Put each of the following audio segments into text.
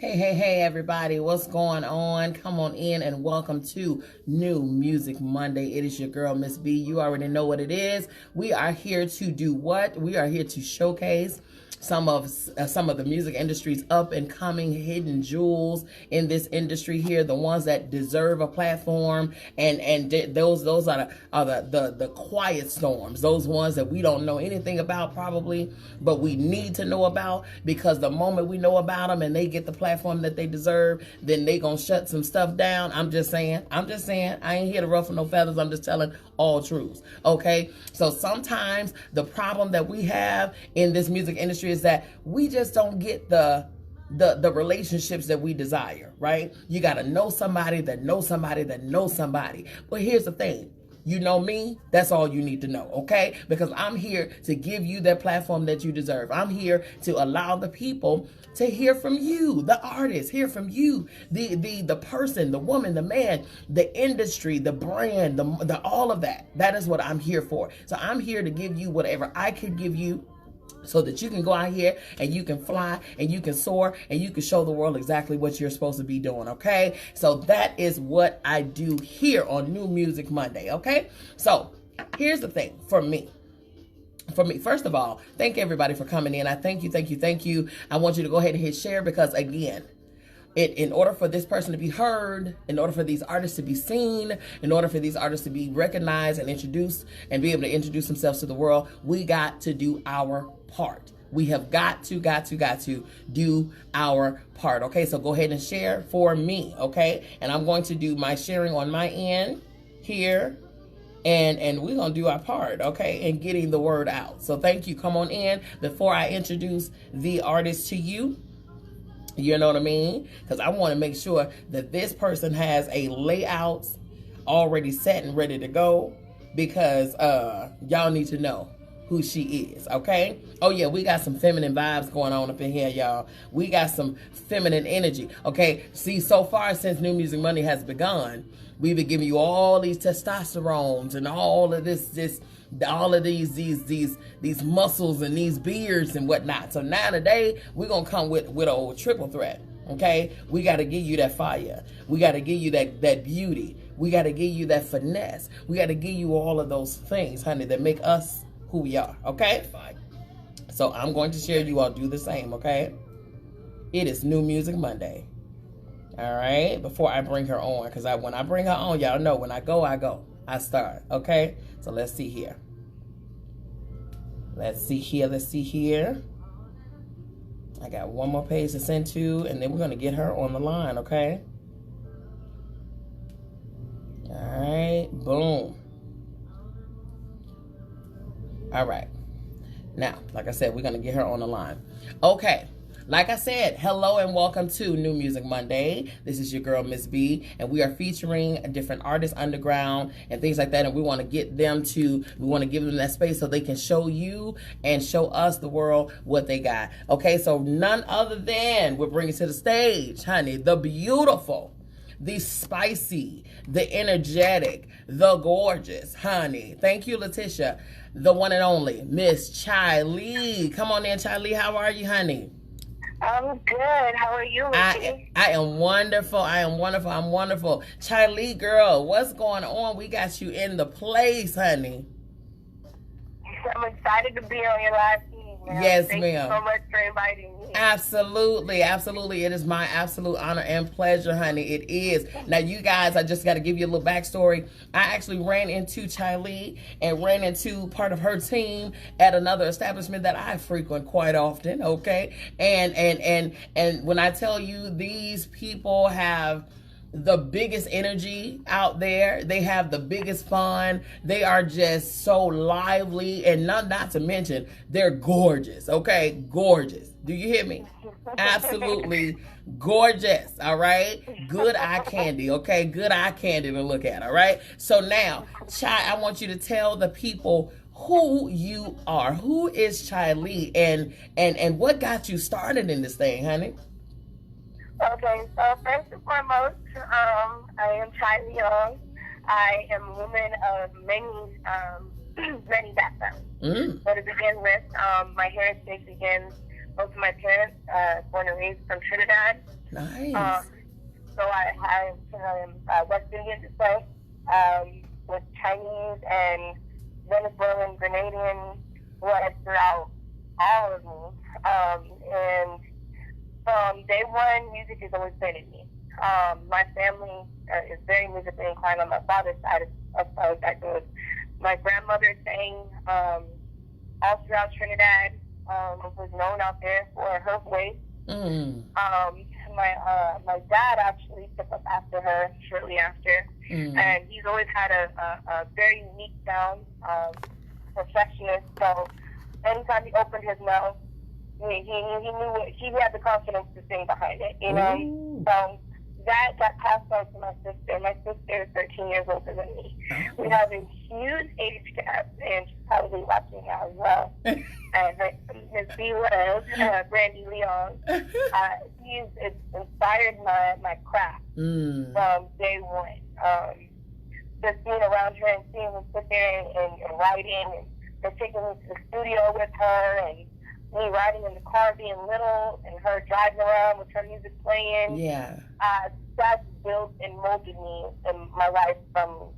Hey, everybody. What's going on? Come on in and welcome to New Music Monday. It is your girl, MzBee. You already know what it is. We are here to do what? We are here to showcase some of the music industry's up and coming hidden jewels in this industry here, the ones that deserve a platform, and those are the quiet storms, those ones that we don't know anything about probably, but we need to know about, because the moment we know about them and they get the platform that they deserve, then they gonna shut some stuff down. I'm just saying. I ain't here to ruffle no feathers. I'm just telling all truths. Okay, so sometimes the problem that we have in this music industry is that we just don't get the relationships that we desire, right? You got to know somebody that knows somebody that knows somebody. But here's the thing. You know me, that's all you need to know, okay? Because I'm here to give you that platform that you deserve. I'm here to allow the people to hear from you, the artist, hear from you, the person, the woman, the man, the industry, the brand, the all of that. That is what I'm here for. So I'm here to give you whatever I could give you, so that you can go out here and you can fly and you can soar and you can show the world exactly what you're supposed to be doing, okay? So that is what I do here on New Music Monday, okay? So here's the thing for me. First of all, thank everybody for coming in. I thank you. I want you to go ahead and hit share, because again, in order for this person to be heard, in order for these artists to be seen, in order for these artists to be recognized and introduced and be able to introduce themselves to the world, we got to do our part. We have got to do our part. Okay, so go ahead and share for me, okay? And I'm going to do my sharing on my end here. And we're going to do our part, okay, in getting the word out. So thank you. Come on in. Before I introduce the artist to you, you know what I mean? Because I want to make sure that this person has a layout already set and ready to go, because y'all need to know who she is, okay? Oh yeah, we got some feminine vibes going on up in here, y'all. We got some feminine energy, okay? See, so far since New Music Monday has begun, we've been giving you all these testosterones and all of all of these muscles and these beards and whatnot. So now today we're gonna come with an old triple threat. Okay, we got to give you that fire. We got to give you that beauty. We got to give you that finesse. We got to give you all of those things, honey, that make us who we are. Okay, so I'm going to share. You all do the same. Okay, it is New Music Monday. All right, before I bring her on, because when I bring her on, y'all know when I go, I start. Okay, so let's see here. Let's see here. I got one more page to send to, and then we're going to get her on the line, okay? All right, boom. All right. Now, like I said, we're going to get her on the line. Okay. Like I said, hello and welcome to New Music Monday. This is your girl, MzBee, and we are featuring different artists underground and things like that, and we want to give them that space so they can show you and show us, the world, what they got. Okay, so none other than, we're bringing to the stage, honey, the beautiful, the spicy, the energetic, the gorgeous, honey. Thank you, Letitia. The one and only, Miss Chy Lee. Come on in, Chy Lee. How are you, honey? I'm good. How are you? I am wonderful. I'm wonderful. Chy Lee, girl, what's going on? We got you in the place, honey. I'm excited to be on your live feed, ma'am. Yes, Thank ma'am. you so much for inviting me. Absolutely. It is my absolute honor and pleasure, honey. It is. Now, you guys, I just got to give you a little backstory. I actually ran into Chy Lee and ran into part of her team at another establishment that I frequent quite often, okay? And when I tell you, these people have the biggest energy out there. They have the biggest fun. They are just so lively, and not to mention, they're gorgeous, okay? Gorgeous. Do you hear me? Absolutely gorgeous, all right? Good eye candy, okay? Good eye candy to look at, all right? So now, Chy, I want you to tell the people who you are. Who is Chy Lee, and what got you started in this thing, honey? Okay, so first and foremost, I am Chy Lee. I am a woman of many backgrounds. So to begin with, my heritage begins both of my parents, born and raised from Trinidad. Nice. So I have West Indian descent, with Chinese and Venezuelan, Grenadian blood throughout all of me. And from day one, music has always been in me. My family is very musically inclined on my father's side as far as that goes. My grandmother sang all throughout Trinidad, was known out there for her voice. My dad actually took up after her shortly after, and he's always had a very unique sound, perfectionist. So anytime he opened his mouth, he knew he had the confidence to sing behind it, you know. Ooh. So that got passed on to my sister. My sister is 13 years older than me. We have a huge age gap, and she's probably watching now as well. And MzBee, Brandy Leon, he's inspired my craft from day one. Just being around her and seeing her sit there and writing, and they're taking me to the studio with her, and me riding in the car being little, and her driving around with her music playing. Yeah. That built and molded me in my life from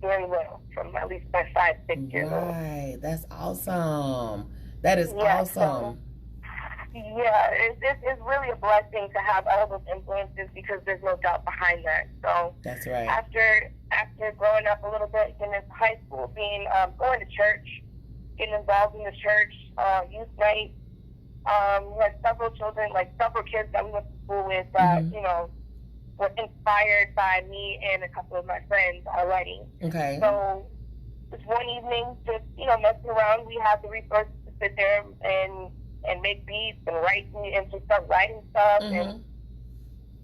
very little, from at least 5, 6 years old. Right. That's awesome. That is awesome. So, yeah, it's really a blessing to have all those influences, because there's no doubt behind that. So that's right. After growing up a little bit, getting into high school, going to church, getting involved in the church, youth night. We had several children, like several kids that we went to school with that, were inspired by me and a couple of my friends already. Okay. So this one evening, just, messing around, we had the resources to sit there and make beats and write and just start writing stuff. And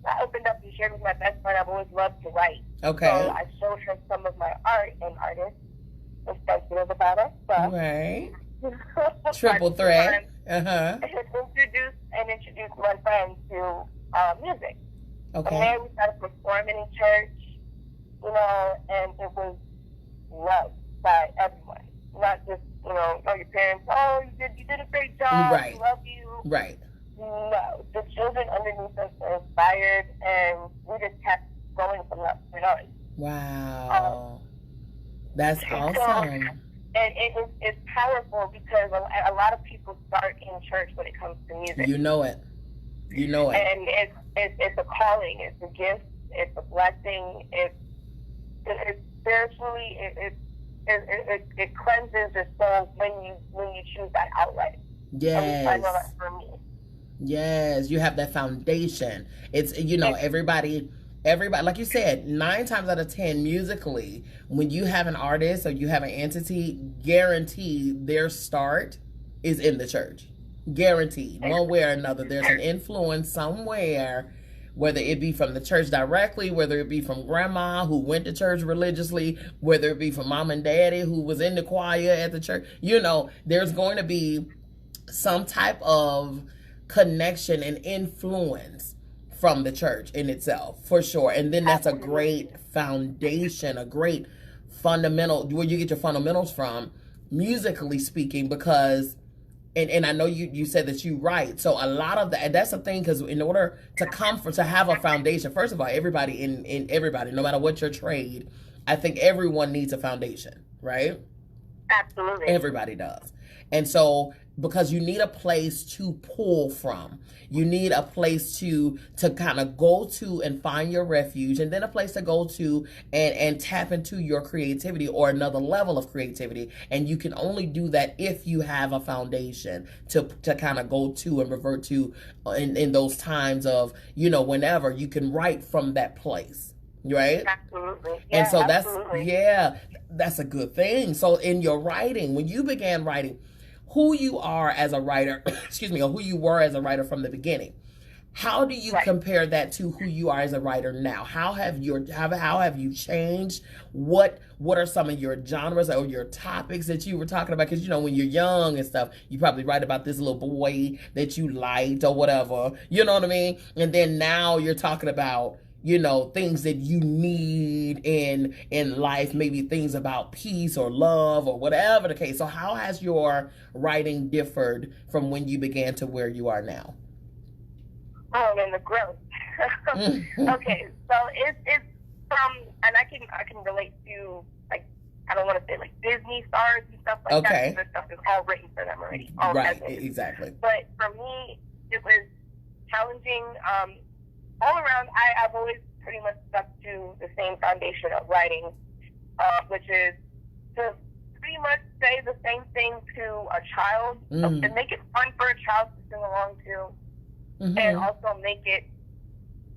I opened up and shared with my best friend. I've always loved to write. Okay. So I showed her some of my art and artists. Was sensitive about it. So. Right. Triple threat. Introduced my friends to music. Okay. And then we started performing in church, and it was loved by everyone. Not just, your parents, you did a great job, right. We love you. Right. No, the children underneath us were inspired, and we just kept going from that point on. Wow. That's awesome. So, and it's powerful, because a lot of people start in church when it comes to music. You know it. And it's a calling, it's a gift, it's a blessing, it's spiritually, it cleanses your soul when you choose that outlet. Yes. I know that for me. Yes, you have that foundation. It's, everybody, like you said, 9 times out of 10 musically, when you have an artist or you have an entity, guaranteed their start is in the church. Guaranteed. One way or another, there's an influence somewhere, whether it be from the church directly, whether it be from grandma who went to church religiously, whether it be from mom and daddy who was in the choir at the church. There's going to be some type of connection and influence from the church in itself, for sure. And then that's a great foundation, a great fundamental, where you get your fundamentals from, musically speaking, because, and I know you said that you write. So a lot of that, and that's the thing, because in order to have a foundation, first of all, everybody, no matter what your trade, I think everyone needs a foundation, right? Absolutely. Everybody does. And so, because you need a place to pull from, you need a place to kind of go to and find your refuge, and then a place to go to and tap into your creativity or another level of creativity. And you can only do that if you have a foundation to kind of go to and revert to in those times of, whenever you can write from that place. Right? Absolutely. Yeah, and so that's a good thing. So in your writing, when you began writing, who you are as a writer, or who you were as a writer from the beginning, how do you compare that to who you are as a writer now? How have you changed? What are some of your genres or your topics that you were talking about? Because, when you're young and stuff, you probably write about this little boy that you liked or whatever, you know what I mean? And then now you're talking about things that you need in life, maybe things about peace or love or whatever the case. So how has your writing differed from when you began to where you are now? And the growth. Okay, so it's from, and I can relate to, like, I don't want to say like Disney stars and stuff like that, because this stuff is all written for them already. Right, exactly. But for me, it was challenging. All around, I've always pretty much stuck to the same foundation of writing, which is to pretty much say the same thing to a child, and make it fun for a child to sing along to, and also make it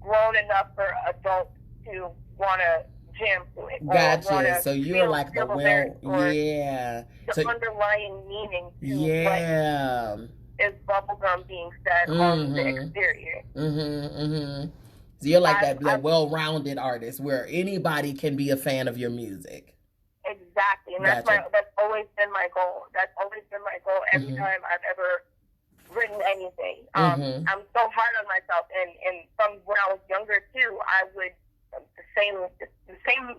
grown enough for adults to want to jam to it. Gotcha. So you're like the the underlying meaning to what is bubblegum being said on the exterior. So you're like that well-rounded artist where anybody can be a fan of your music. Exactly, and that's always been my goal. That's always been my goal every time I've ever written anything. I'm so hard on myself, and from when I was younger too, I would the same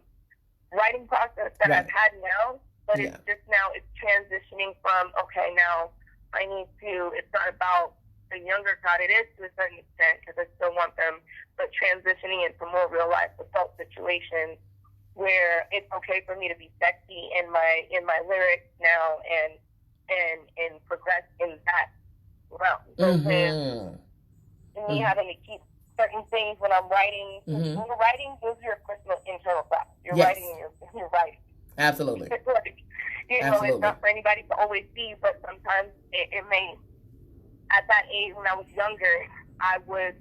writing process that I've had now, but it's just now it's transitioning from now I need to. It's not about the younger crowd. It is to a certain extent because I still want them, but transitioning into more real life adult situations where it's okay for me to be sexy in my lyrics now and progress in that realm. Versus me having to keep certain things when I'm writing. When you're writing, those are your personal internal thoughts. You're writing and you're writing. Absolutely. It's not for anybody to always see, but sometimes it may. At that age, when I was younger, I would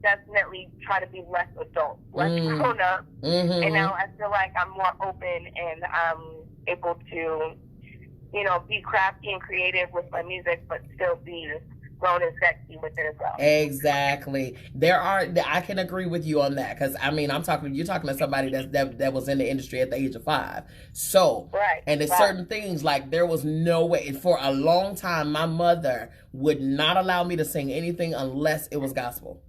definitely try to be less adult, less grown up. And now I feel like I'm more open and I'm able to, be crafty and creative with my music, but still be grown and sexy with it as well. Exactly. I can agree with you on that, because you're talking to somebody that was in the industry at the age of 5. So, and there's certain things, like there was no way, for a long time, my mother would not allow me to sing anything unless it was gospel.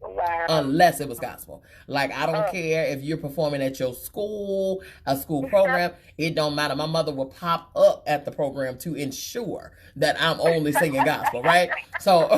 Wow. Unless it was gospel. Like, I don't care if you're performing at your school, a school program, it don't matter. My mother will pop up at the program to ensure that I'm only singing gospel, right? So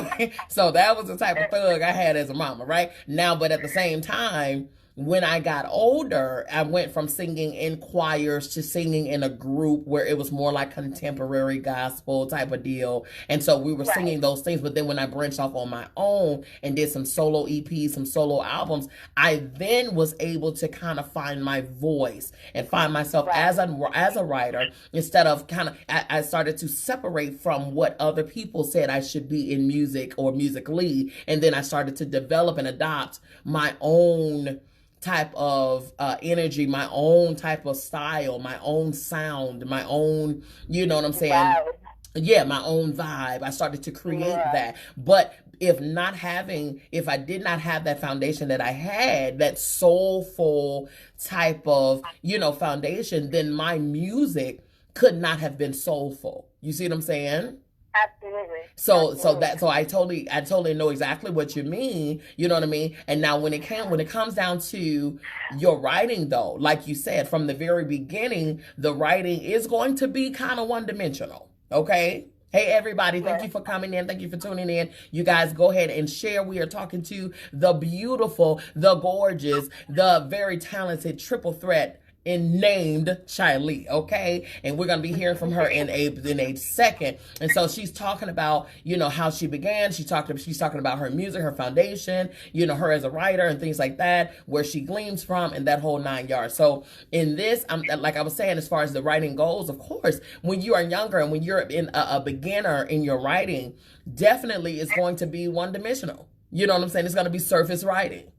that was the type of thug I had as a mama, right? Now, but at the same time, when I got older, I went from singing in choirs to singing in a group where it was more like contemporary gospel type of deal. And so we were singing those things. But then when I branched off on my own and did some solo EPs, some solo albums, I then was able to kind of find my voice and find myself as a writer, instead of I started to separate from what other people said I should be in music or musically. And then I started to develop and adopt my own type of energy, my own type of style, my own sound, my own, you know what I'm saying? Wow. Yeah, my own vibe. I started to create that. But if I did not have that foundation that I had, that soulful type of, foundation, then my music could not have been soulful. You see what I'm saying? Absolutely. So I totally know exactly what you mean. You know what I mean? And now when it comes down to your writing, though, like you said, from the very beginning, the writing is going to be kind of one-dimensional. Okay? Hey, everybody, thank you for coming in. Thank you for tuning in. You guys go ahead and share. We are talking to the beautiful, the gorgeous, the very talented triple threat named Chy Lee, okay? And we're gonna be hearing from her in a second. And so she's talking about, how she began. She's talking about her music, her foundation, her as a writer and things like that, where she gleams from, and that whole 9 yards. So in this, like I was saying, as far as the writing goes, of course, when you are younger and when you're in a beginner in your writing, definitely it's going to be one-dimensional. You know what I'm saying? It's going to be surface writing.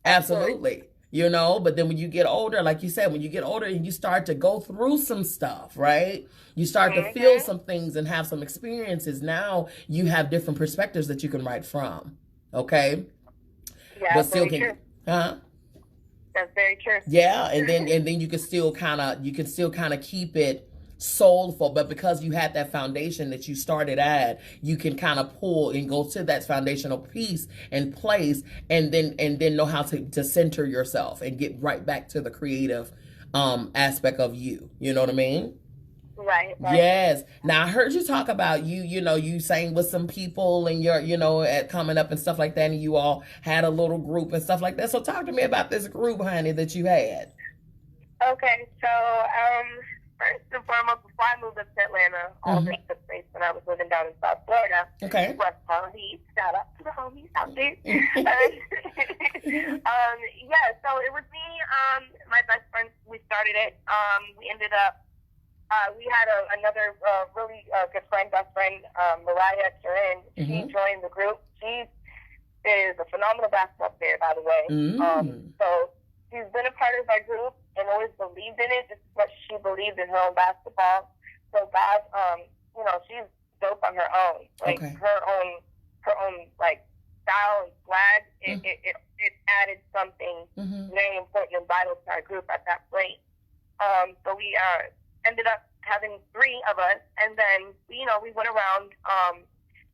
Absolutely. But then when you get older, like you said, when you get older and you start to go through some stuff, right? You start to feel some things and have some experiences. Now you have different perspectives that you can write from. Okay? Yeah, but still true. Huh? That's very true. Yeah, and then you can still kind of keep it soulful, but because you had that foundation that you started at, you can kind of pull and go to that foundational piece and place, and then know how to center yourself and get right back to the creative aspect of you. You know what I mean? Right. Yes. Now I heard you talk about you sang with some people and you're, at coming up and stuff like that, and you all had a little group and stuff like that. So talk to me about this group, honey, that you had. Okay, so first and foremost, before I moved up to Atlanta, all this took place when I was living down in South Florida. Okay. West Palm Beach. Shout out to the homies out there. So it was me, my best friend. We started it. We ended up. We had another really good friend, best friend, Mariah Turin. She joined the group. She is a phenomenal basketball player, by the way. So she's been a part of our group and always believed in it, just as much as she believed in her own basketball. So God, she's dope on her own. Like her own like style and swag. It added something very important and vital to our group at that point. So we ended up having 3 of us, and then we went around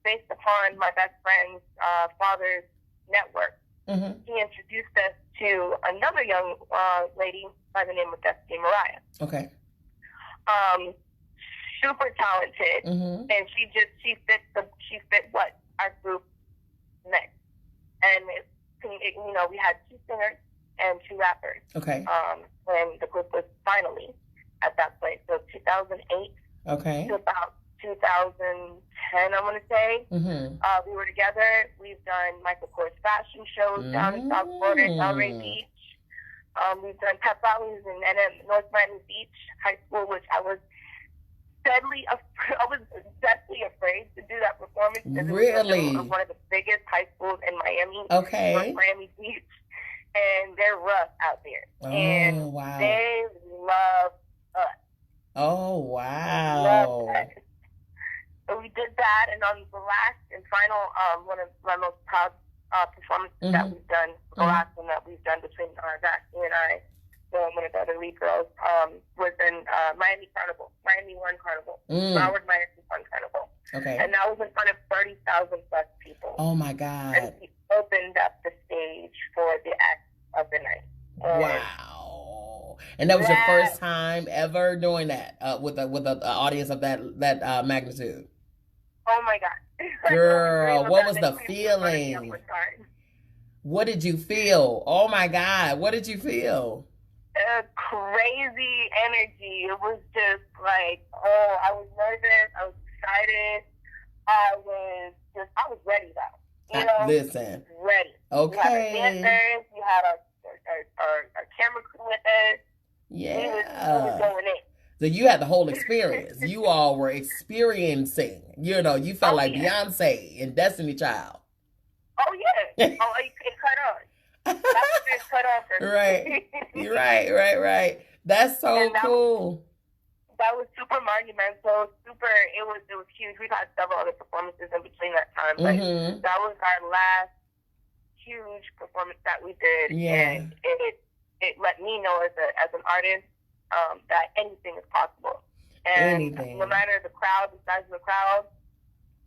based upon my best friend's father's network. He introduced us to another young lady by the name of Destiny Mariah. Okay. Super talented, and she fit what our group meant. And we had 2 singers and 2 rappers. Okay. When the group was finally at that point, so 2008 to about 2010, I want to say. We were together. We've done Michael Kors fashion shows down in South Florida, Delray Beach. We've done pep rallies in North Miami Beach High School, which I was deathly afraid to do that performance. Really? It was one of the biggest high schools in Miami. Okay. North Miami Beach. And they're rough out there. Oh, wow. They love us. Oh, wow. Love us. So we did that, and on the last and final, one of my most proud performances that we've done, the last one that we've done between Dashie and I, one of the other lead girls, was in Miami One Carnival, Howard Miami One Carnival. Okay. And that was in front of 30,000 plus people. Oh, my God. And we opened up the stage for the act of the night. Wow. And that was your first time ever doing that with an audience of that magnitude? Oh, my God. Girl, what was the feeling? What did you feel? Oh, my God. What did you feel? Crazy energy. It was just like, I was nervous. I was excited. I was ready, though. Listen. Ready. Okay. We had our dancers. We had our camera crew with us. Yeah. We was going in. So you had the whole experience. You all were experiencing. You felt like Beyonce and Destiny Child. Oh, yeah. It cut on. That's what it cut on for me. Right. Right. That's so cool. That was super monumental. It was huge. We've had several other performances in between that time, but that was our last huge performance that we did. Yeah. And it let me know as an artist that anything is possible. And no matter the crowd, the size of the crowd,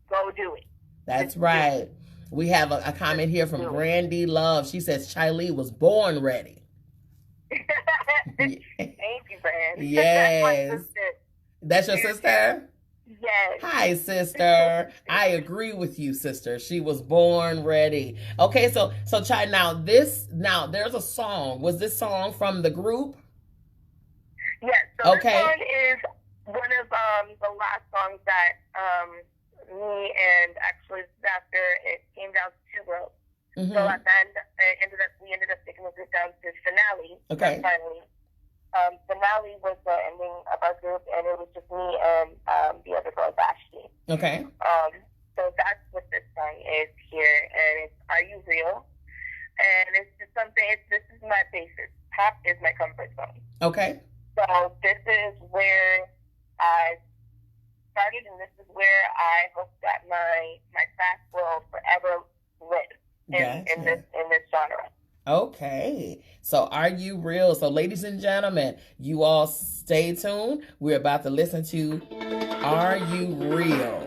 go do it. That's right. We have a comment here from Brandy Love. She says Chy Lee was born ready. Thank you, Brand. Yes. That's your sister? Yes. Hi, sister. I agree with you, sister. She was born ready. Okay, so Chy, now there's a song. Was this song from the group? Yes. So this song is one of the last songs that me and actually after it came down to 2 girls. So at the end, we ended up taking the group down to finale. Okay. Finally, finale was the ending of our group, and it was just me and the other girl, Ashley. Okay. So that's what this song is here, and it's "Are You Real?" And it's just something. This is my basis. Pop is my comfort zone. Okay. So this is where I started, and this is where I hope that my craft will forever live in this genre. Okay. So are you real? So ladies and gentlemen, you all stay tuned. We're about to listen to Are You Real?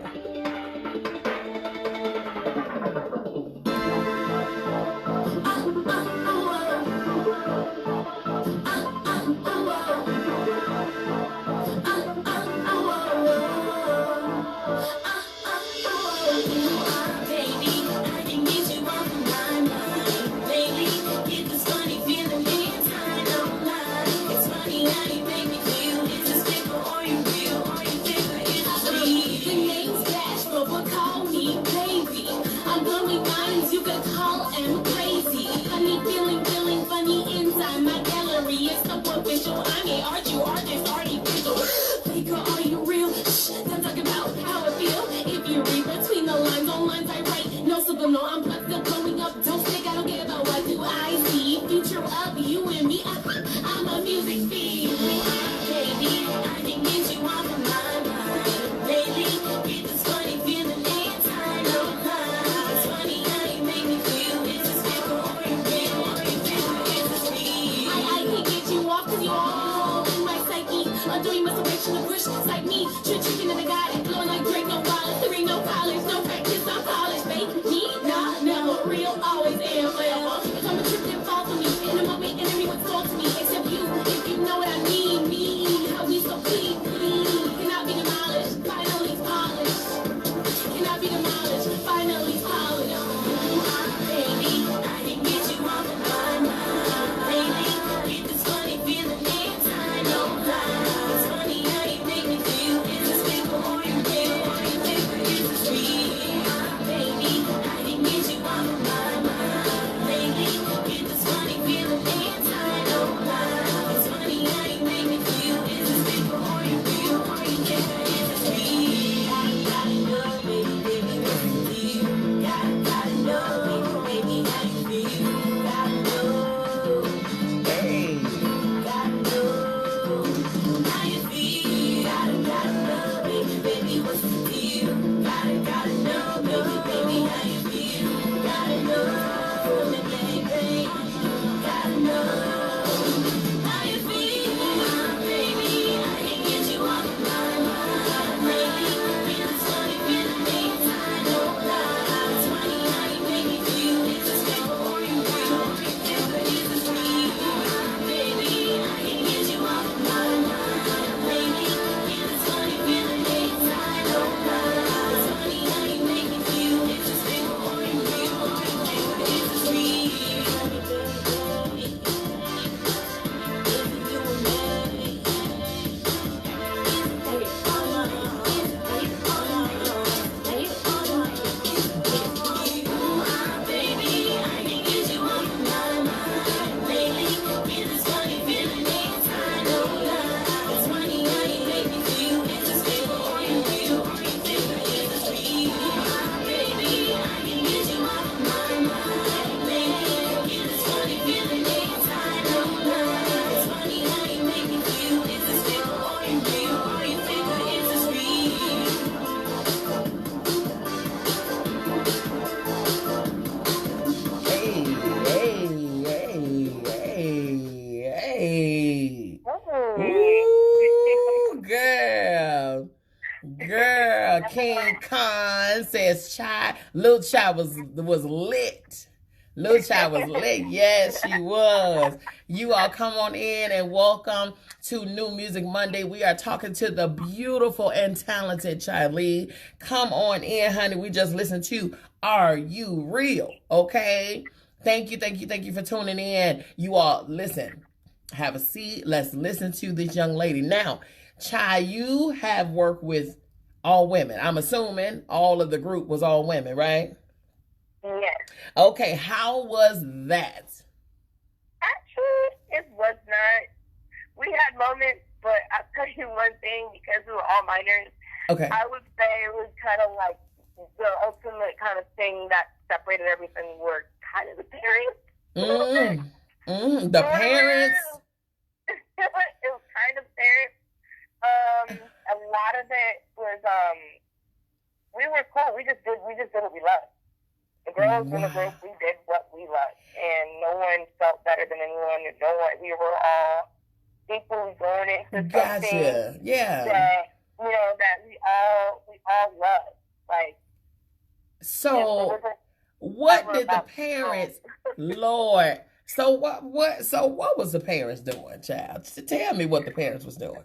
No, I'm still going up. Don't think I don't care about what do I see. Future of you and me. I'm a music fiend. Baby, I can get you off of my mind. Lately, get this funny feeling anytime. No lie. It's funny how you make me feel. It's just fickle or you real or you feel it's just me. I can get you off cause you're all in my psyche. Doing masturbation to push like me. Chicken and I got it. Blowing like Drake, no wallet. There ain't no college, no practice, I'm polished. Fake me, nah, never real, always am forever. Come and trip and fall for me. In a moment, and everyone's told to me. Except you, if you know what I mean. Me, how we so clean. Cannot be demolished, finally polished. Cannot be demolished, finally polished. Baby, I can get you off of my mind. Lately, get this funny feeling anytime, no lie. It's funny how you make me feel. It's just fickle or you real or you think it's just me. Baby, I can get you off of my mind. Lately, get this funny feeling anytime, no lie. It's funny how you make me feel. It's just fickle or you real or you think it's just me. Gotta know, baby, baby, what's with you? Gotta know, baby, how you feel. Gotta know. Hey. Gotta know how you feel. Gotta know, baby, what's the deal? Gotta know, baby, how you feel. Gotta know, baby, gotta know how you feel, baby. I can get you off of my mind, baby. Feel this funny feeling anytime, no lie. It's funny how you make me feel. It's just fickle or you real, or you think that it's just me, baby. I can get you off of my mind, baby. Feel this funny feeling anytime, no lie. It's funny how you make me feel. It's just fickle or you real, or you think that it's just me, baby. It's you and me. Hey, hey, hey, hey, hey. Ooh, girl. Girl, King Khan says Chy. Lil Chy was lit. Lil Chy was lit. Yes, she was. You all come on in and welcome to New Music Monday. We are talking to the beautiful and talented Chy Lee. Come on in, honey. We just listened to Are You Real? Okay. Thank you for tuning in. You all, listen, have a seat. Let's listen to this young lady. Now, Chy, you have worked with all women. I'm assuming all of the group was all women, right? Yes. Okay, how was that? Actually, it was not. We had moments, but I'll tell you one thing, because we were all minors, Okay. I would say it was kind of like the ultimate kind of thing that separated everything were kind of the parents. The parents. It was kind of parents. A lot of it was we were cool. We just did what we loved. The girls in the group, we did what we loved, and no one that no one, we were all equally going into something Gotcha. Yeah. that, you know, that we all love. Like, So, it wasn't what ever did the about parents, Lord? So what was the parents doing, child? Tell me what the parents was doing.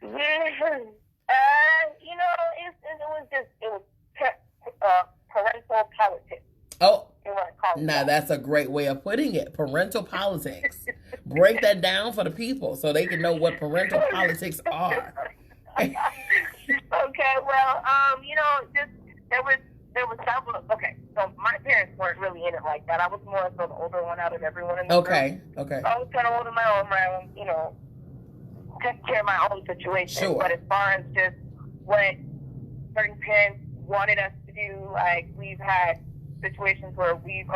you know, it was parental politics. Oh, You want to call it now that. that's a great way of putting it. Parental politics. Break that down for the people so they can know what parental politics are. Okay, well, you know, just there was several. Okay, so my parents weren't really in it like that. I was more so the older one out of everyone in the group. Okay. So I was kind of holding my own, you know, taking care of my own situation. Sure. But as far as just what certain parents wanted us to do, like we've had situations where we've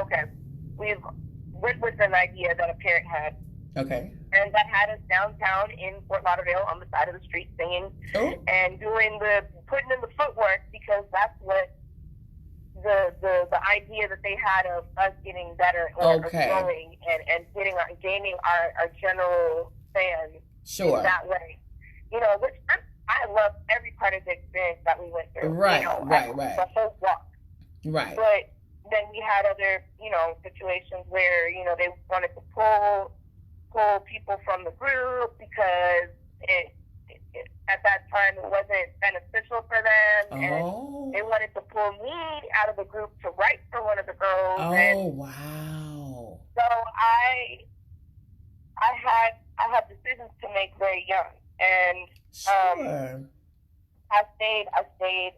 went with an idea that a parent had. Okay. And that had us downtown in Fort Lauderdale on the side of the street singing and putting in the footwork, because that's what the idea that they had of us getting better or growing and gaining our general fans in that way. You know, which I love every part of the experience that we went through. Right, you know, right. The whole walk. Right. But then we had other, you know, situations where, you know, they wanted to pull people from the group because at that time it wasn't beneficial for them, and they wanted to pull me out of the group to write for one of the girls. Wow. So I had decisions to make very young, and sure. I stayed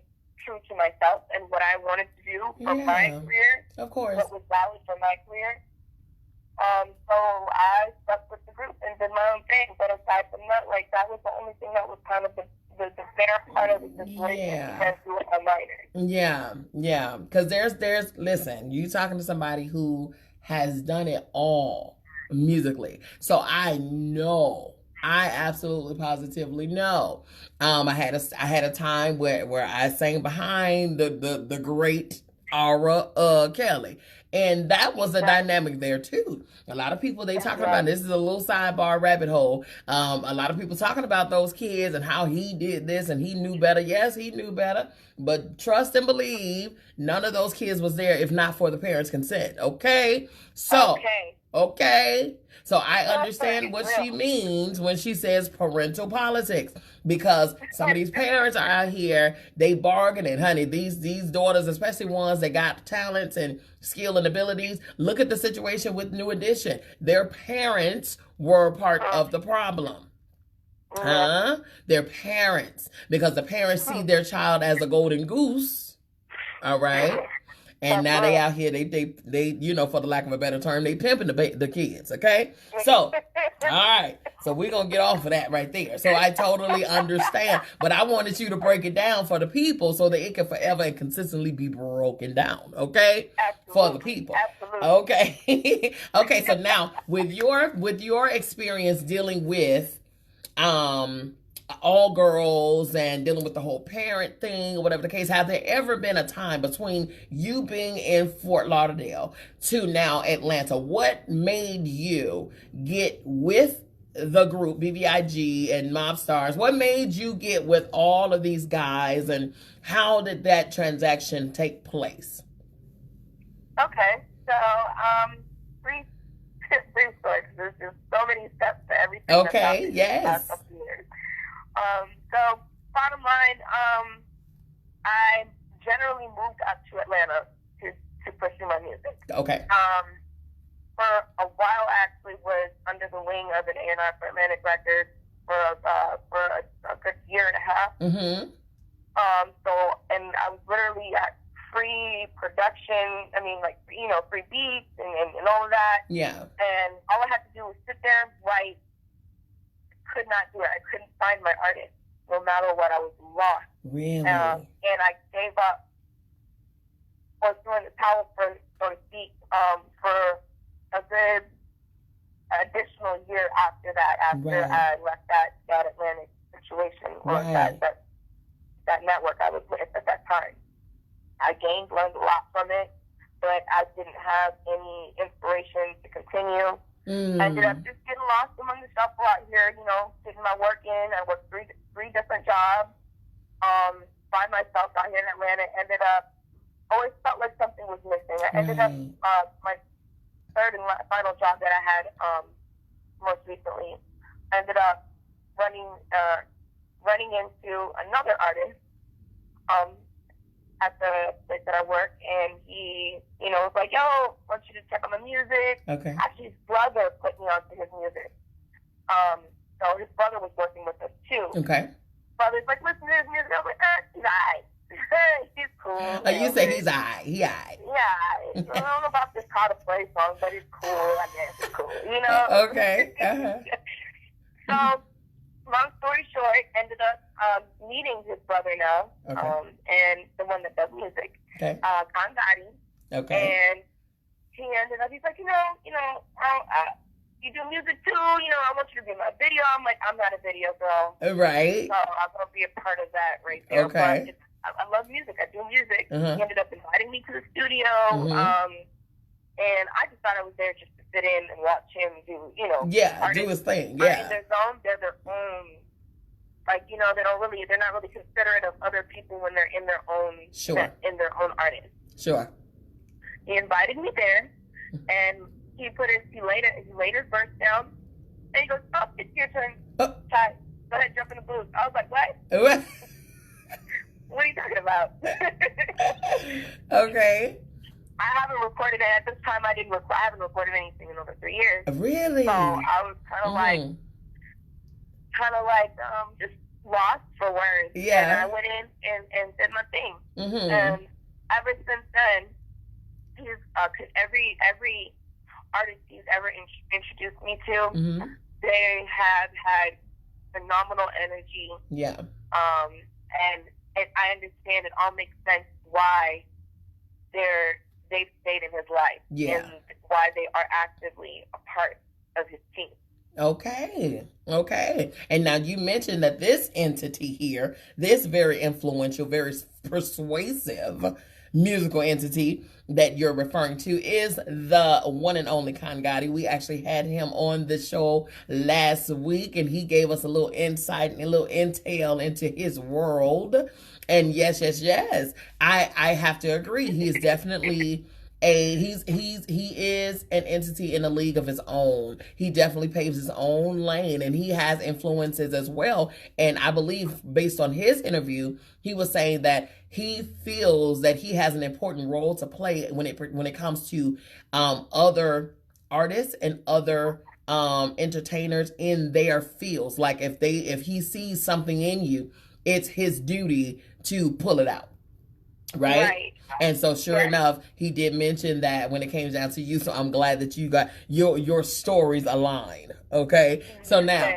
true to myself and what I wanted to do for my career. Of course. What was valid for my career. So I stuck with the group and did my own thing. But aside from that, like, that was the only thing that was kind of the fair part of the situation because we were a minor. Yeah. Because there's listen, you talking to somebody who has done it all musically. So I absolutely positively know. I had a time where I sang behind the great Aura Kelly. And that was a dynamic there too. A lot of people, they talking about, this is a little sidebar rabbit hole. A lot of people talking about those kids and how he did this and he knew better. Yes, he knew better. But trust and believe, none of those kids was there if not for the parents' consent. Okay? So, okay. So I understand what she means when she says parental politics, because some of these parents are out here, they bargaining, honey. These daughters, especially ones that got talents and skill and abilities. Look at the situation with New Edition. Their parents were part of the problem. Their parents, because the parents see their child as a golden goose. All right. And now they out here, they you know, for the lack of a better term, they pimping the kids, okay? So, all right. So we're going to get off of that right there. So I totally understand. But I wanted you to break it down for the people so that it can forever and consistently be broken down, okay? Absolutely. For the people. Absolutely. Okay. Okay, so now with your experience dealing with all girls and dealing with the whole parent thing or whatever the case, have there ever been a time between you being in Fort Lauderdale to now Atlanta? What made you get with the group BBIG and Mob Stars? What made you get with all of these guys, and how did that transaction take place? Okay, so brief story, because there's just so many steps to everything. Okay, yes. So bottom line, I generally moved up to Atlanta to pursue my music. Okay. For a while, actually, was under the wing of an A&R for Atlantic Records for a good year and a half. Mm-hmm. So, and I was literally at free production. I mean, like, you know, free beats and all of that. Yeah. And all I had to do was sit there and write. Could not do it. I couldn't find my artist. No matter what, I was lost. Really? And I gave up, or throwing the towel, so to speak, for a good additional year after that, after I left that Atlantic situation, or that network I was with at that time. I learned a lot from it, but I didn't have any inspiration to continue. Ended up just getting lost among the shuffle out here, you know, getting my work in. I worked three different jobs by myself out here in Atlanta. Ended up, always felt like something was missing. I ended up, my third and final job that I had most recently, ended up running into another artist at the place that I work, and he, you know, was like, yo, I want you to check out my music. Okay. Actually, his brother put me onto his music. So his brother was working with us too. Okay. Brother's like, listen to his music. I was like, he's alright. He's cool. Oh, you say he's alright. He alright. Yeah. I don't know about this how to play song, but it's cool. I guess it's cool. You know? Okay. So, long story short, ended up meeting his brother now, and the one that does music, Kangadi. Okay. And he ended up, he's like, you know, you do music too, you know, I want you to be in my video. I'm like, I'm not a video girl. Right. So I'm going to be a part of that right there. Okay. But I love music. I do music. He ended up inviting me to the studio. And I just thought I was there just to sit in and watch him do, you know. Yeah, do his thing. Yeah. They're their own, like, you know, they're not really considerate of other people when they're in their own, in their own artist. Sure. He invited me there, and he laid his verse down, and he goes, oh, it's your turn. Chy, go ahead, jump in the booth. I was like, what? What are you talking about? Okay. I haven't recorded it. At this time, I haven't recorded anything in over 3 years. Really? So I was kind of like, just lost for words. Yeah. And I went in and did my thing. And ever since then, he's, cause every artist he's ever introduced me to, they have had phenomenal energy. Yeah. And I understand it all makes sense why they've stayed in his life. Yeah. And why they are actively a part of his team. Okay. And now you mentioned that this entity here, this very influential, very persuasive musical entity that you're referring to is the one and only Kangadi. We actually had him on the show last week, and he gave us a little insight and a little intel into his world. And yes, I have to agree. He is definitely he is an entity in a league of his own. He definitely paves his own lane, and he has influences as well. And I believe, based on his interview, he was saying that he feels that he has an important role to play when it comes to other artists and other entertainers in their fields. Like if he sees something in you, it's his duty to pull it out. Right. And so sure enough, he did mention that when it came down to you. So I'm glad that you got your stories aligned. Okay. So now,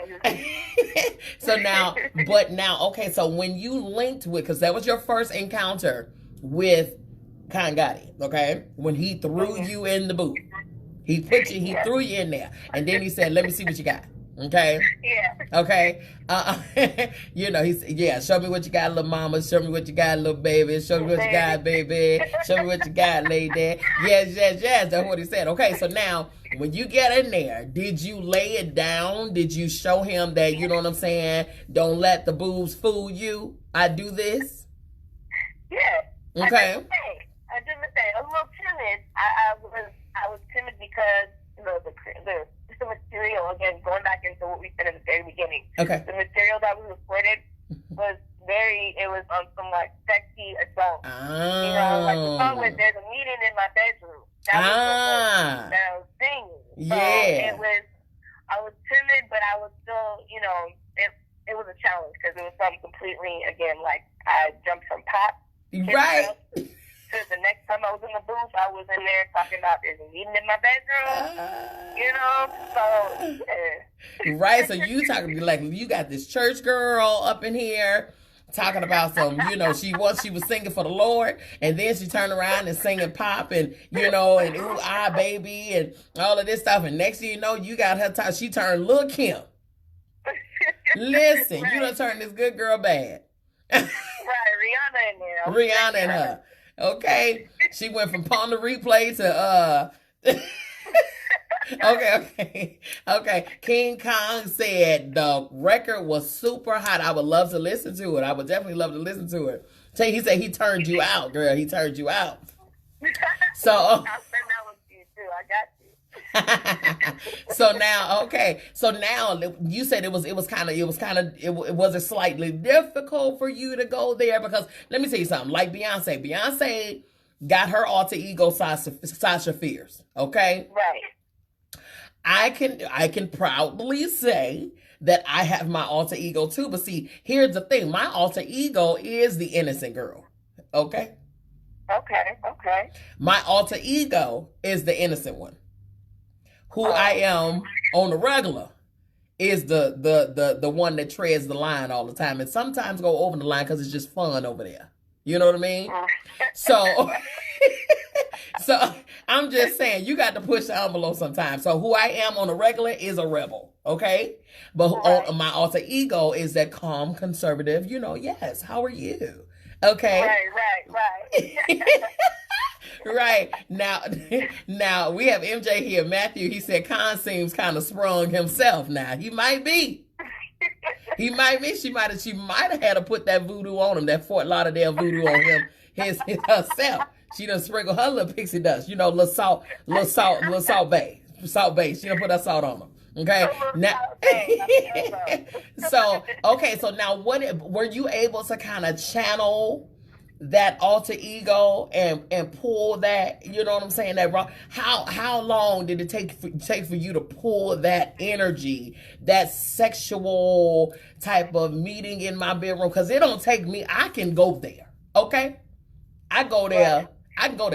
okay. So when you linked with, cause that was your first encounter with Kangadi. Okay. When he threw you in the booth, he threw you in there, and then he said, let me see what you got. Okay. Yeah. Okay. You know, he said, show me what you got, little mama. Show me what you got, little baby. Show me what you got, baby. Show me what you got, lady. Yes. That's what he said. Okay. So now, when you get in there, did you lay it down? Did you show him that, you know what I'm saying? Don't let the boobs fool you. I do this. Yeah. Okay. I did the thing. I was a little timid. I was timid because the material, again, going back into what we said in the very beginning. Okay. The material that we recorded was it was on some like sexy adult. You know, like the song was There's a Meeting in My Bedroom. That was that I was singing. Yeah. So I was timid, but I was still, you know, it was a challenge because it was something completely, again, like I jumped from pop. Right. So the next time I was in the booth, I was in there talking about there's a meeting in my bedroom, you know. So yeah. Right. So you talking like you got this church girl up in here talking about some, you know, she was singing for the Lord, and then she turned around and singing pop, and you know, and ooh ah baby, and all of this stuff, and next thing you know, you got her she turned Lil' Kim. Listen, you done turned this good girl bad. Right, Rihanna in there. Rihanna and her. Okay, she went from Pon the Replay to Okay. King Kong said the record was super hot. I would love to listen to it. I would definitely love to listen to it. He said he turned you out, girl. He turned you out. So I'll send that one to you too. I got you. So now, okay. So now you said it was slightly difficult for you to go there because let me tell you something. Like Beyonce got her alter ego Sasha Fierce. Okay. Right. I can proudly say that I have my alter ego too. But see, here's the thing. My alter ego is the innocent girl. Okay. Okay. My alter ego is the innocent one. Who I am on the regular is the one that treads the line all the time and sometimes go over the line because it's just fun over there. You know what I mean? So I'm just saying you got to push the envelope sometimes. So who I am on the regular is a rebel, okay? But my alter ego is that calm conservative. Yes. How are you? Okay. Right. Right. Now we have MJ here. Matthew, he said Khan seems kind of sprung himself now. He might be. She might have had to put that voodoo on him, that Fort Lauderdale voodoo on him herself. She done sprinkle her little pixie dust, little salt bay. Salt base. She done put that salt on him. Okay. Now so now were you able to kind of channel that alter ego and pull that, you know what I'm saying, that raw? How long did it take for you to pull that energy, that sexual type of meeting in my bedroom? Because it don't take me. I can go there. Okay, I go there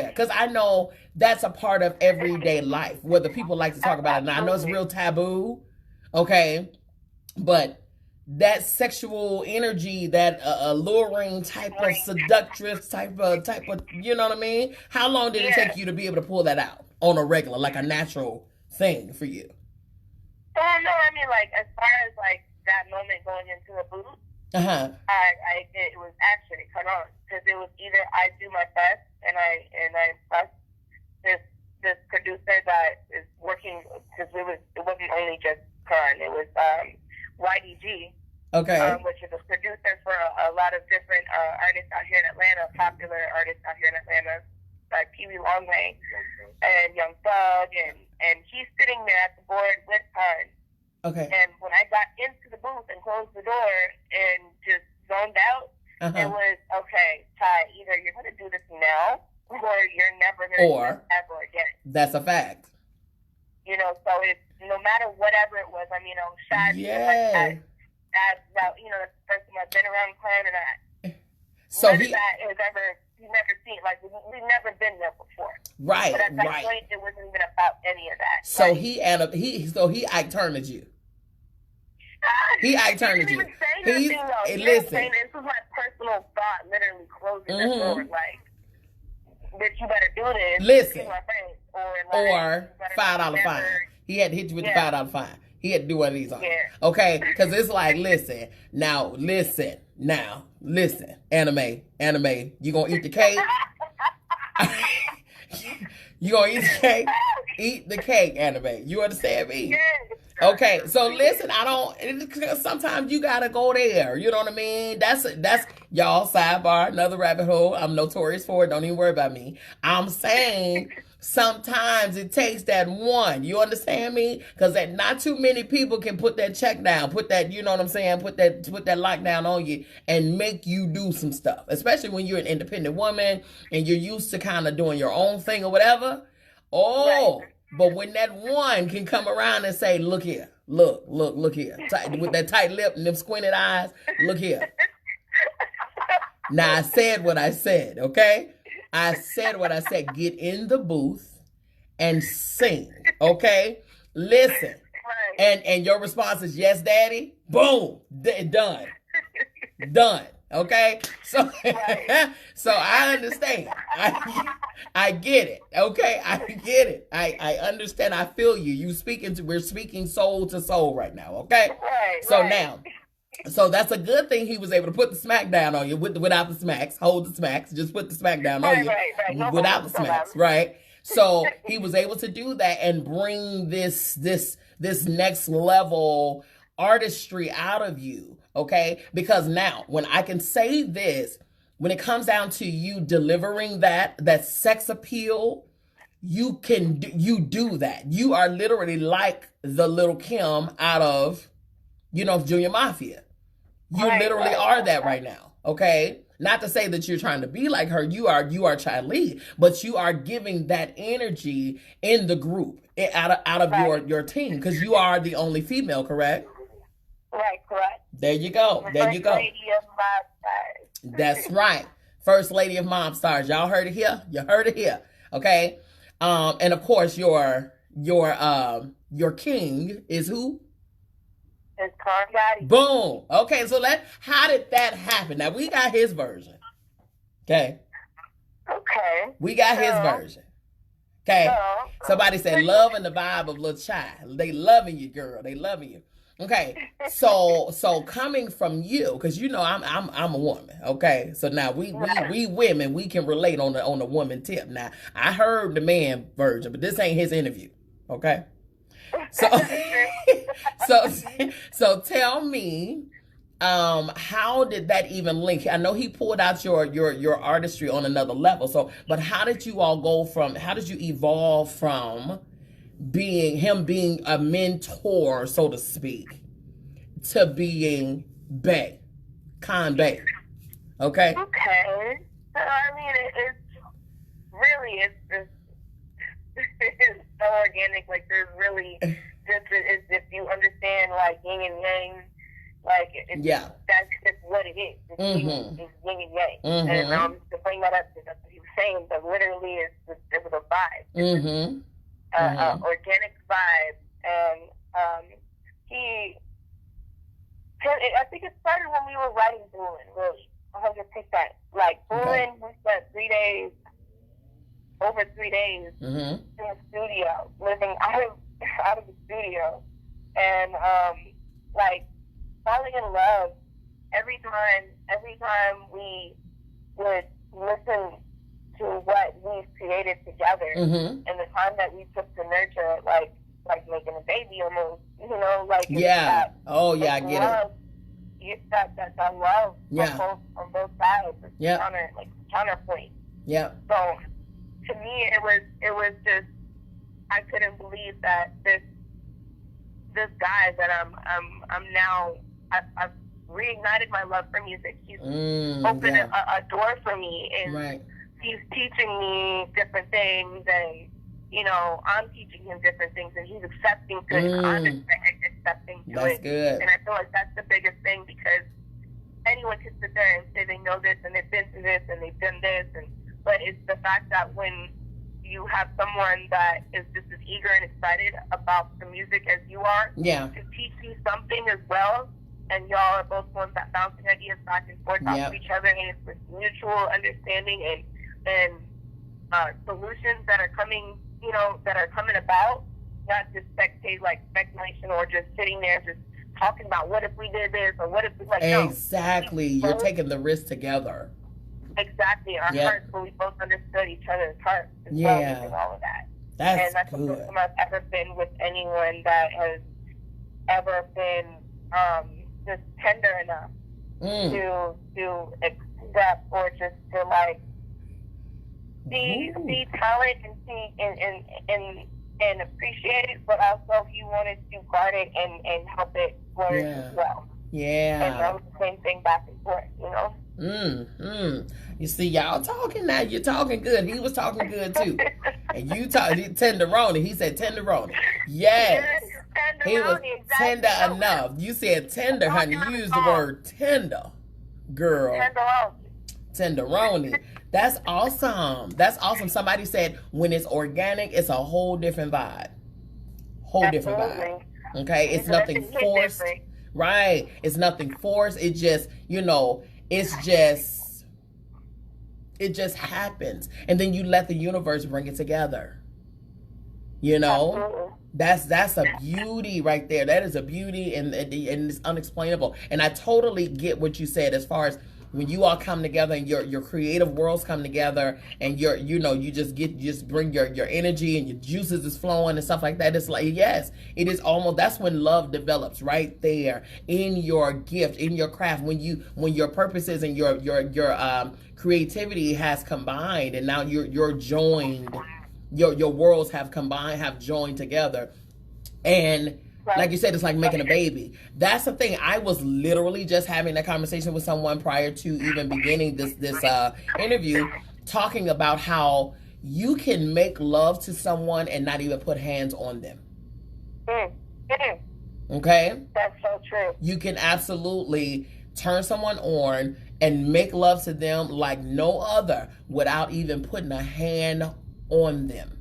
because I know that's a part of everyday life, whether people like to talk about it. Now I know it's real taboo, okay, but that sexual energy, that alluring type of seductress type of, you know what I mean? How long did it take you to be able to pull that out on a regular, like a natural thing for you? No, I mean, like, as far as, like, that moment going into the booth, it was action. It cut on. Because it was either I do my best and I impress this producer that is working, because it wasn't only just Khan, it was YDG, which is a producer for a lot of different artists out here in Atlanta, popular artists out here in Atlanta, like Pee Wee Longway and Young Thug, and he's sitting there at the board with Khan. Okay. And when I got into the booth and closed the door and just zoned out, it was, okay, Chy, either you're going to do this now or you're never going to do this ever again. That's a fact. So it's, no matter whatever it was, I mean, Shad, that's the first time I've been around Khan, and so he's never seen, like, we've never been there before. Right, but at that point, it wasn't even about any of that. So he Ike turned at you. He Ike turned at you. Listen, this was my personal thought, literally closing the door, like, bitch, you better do this. Listen. My face, or $5 fine. He had to hit you with the $5 fine. He had to do one of these on you. Okay? Because it's like, listen, anime, you gonna eat the cake? You gonna eat the cake? Eat the cake, anime. You understand me? Yes. Okay, so listen, sometimes you gotta go there. You know what I mean? That's y'all, sidebar, another rabbit hole. I'm notorious for it. Don't even worry about me. I'm saying sometimes it takes that one. You understand me? Because not too many people can put that check down, put that, you know what I'm saying, put that lockdown on you and make you do some stuff. Especially when you're an independent woman and you're used to kind of doing your own thing or whatever. Right. But when that one can come around and say, look here, look here, with that tight lip and them squinted eyes, look here. Now, I said what I said, okay? I said what I said. Get in the booth and sing, okay? Listen. And your response is, yes, daddy? Boom. Done. Okay? So so I understand. I get it. Okay? I get it. I understand. I feel you. We're speaking soul to soul right now, okay? Now, so that's a good thing he was able to put the smack down on you without the smacks. Hold the smacks. Just put the smack down on you without the smacks, right? So he was able to do that and bring this next level artistry out of you, okay? Because now, when I can say this, when it comes down to you delivering that sex appeal, you do that. You are literally like the little Kim out of, Junior Mafia. You literally are that right now, okay? Not to say that you're trying to be like her. You are Chy Lee, but you are giving that energy in the group out of your team, because you are the only female, correct? Right, correct. There you go. There you go. First lady of Mob Stars. That's right. First lady of Mob Stars. Y'all heard it here. You heard it here. Okay. And of course your king is who? It's Kanye. Boom. Okay, so how did that happen? Now we got his version. Okay. Okay. We got his version. Okay. Somebody said love and the vibe of Lil Chy. They loving you, girl. They loving you. Okay. So coming from you, because I'm a woman. Okay. So now we women, we can relate on the woman tip. Now I heard the man version, but this ain't his interview. Okay. So so tell me, how did that even link? I know he pulled out your artistry on another level. So, but how did you evolve from being a mentor, so to speak, to being Bae, Con Bae? Okay. Okay. So, I mean, it's so organic. Like, there's really just if you understand like yin and yang, like that's just what it is. It's yin and yang. And to bring that up, that's what he was saying. But literally, it was a vibe. Organic vibe, and I think it started when we were writing Bulin, really, 100%. Like, Bulin, we spent over 3 days in the studio, living out of the studio, and like falling in love every time we would listen to what we've created together, and the time that we took to nurture it, like making a baby almost, like I get it. It's that love on both sides. It's counterpoint. Yeah. So to me, it was just, I couldn't believe that this guy that I'm now, I've reignited my love for music. He's opened a door for me, and he's teaching me different things, and I'm teaching him different things, and he's accepting to it. I'm accepting to that's it. Good. And I feel like that's the biggest thing, because anyone can sit there and say they know this and they've been through this and they've done this, but it's the fact that when you have someone that is just as eager and excited about the music as you are, to teach you something as well, and y'all are both ones that bouncing ideas back and forth off of each other, and it's with mutual understanding and solutions that are coming, about, not just speculation or just sitting there just talking about what if we did this or what if we exactly. You're taking the risk together. Exactly. Our hearts, but we both understood each other's hearts as well, and all of that. That's good. The first time I've ever been with anyone that has ever been just tender enough to accept, or just to see talent and see and appreciate it, but also he wanted to guard it and help it flourish as well. Yeah. And that was the same thing back and forth, You see, y'all talking now. You're talking good. He was talking good too. And you talk tenderoni. He said tenderoni. Yes. He was tender enough. You said tender, honey. You used the word tender, girl. Tenderoni. That's awesome. That's awesome. Somebody said when it's organic, it's a whole different vibe. Different vibe. Okay? It's nothing forced. Right. It's nothing forced. It just, it just happens. And then you let the universe bring it together. That's a beauty right there. That is a beauty, and it's unexplainable. And I totally get what you said as far as when you all come together and your creative worlds come together and you just bring your energy and your juices is flowing and stuff like that. It's like, yes, it is almost, that's when love develops, right there in your gift, in your craft, when your purposes and your creativity has combined, and now you're joined, your worlds have combined, have joined together. And like you said, it's like making a baby. That's the thing. I was literally just having a conversation with someone prior to even beginning this interview, talking about how you can make love to someone and not even put hands on them. Okay? That's so true. You can absolutely turn someone on and make love to them like no other without even putting a hand on them.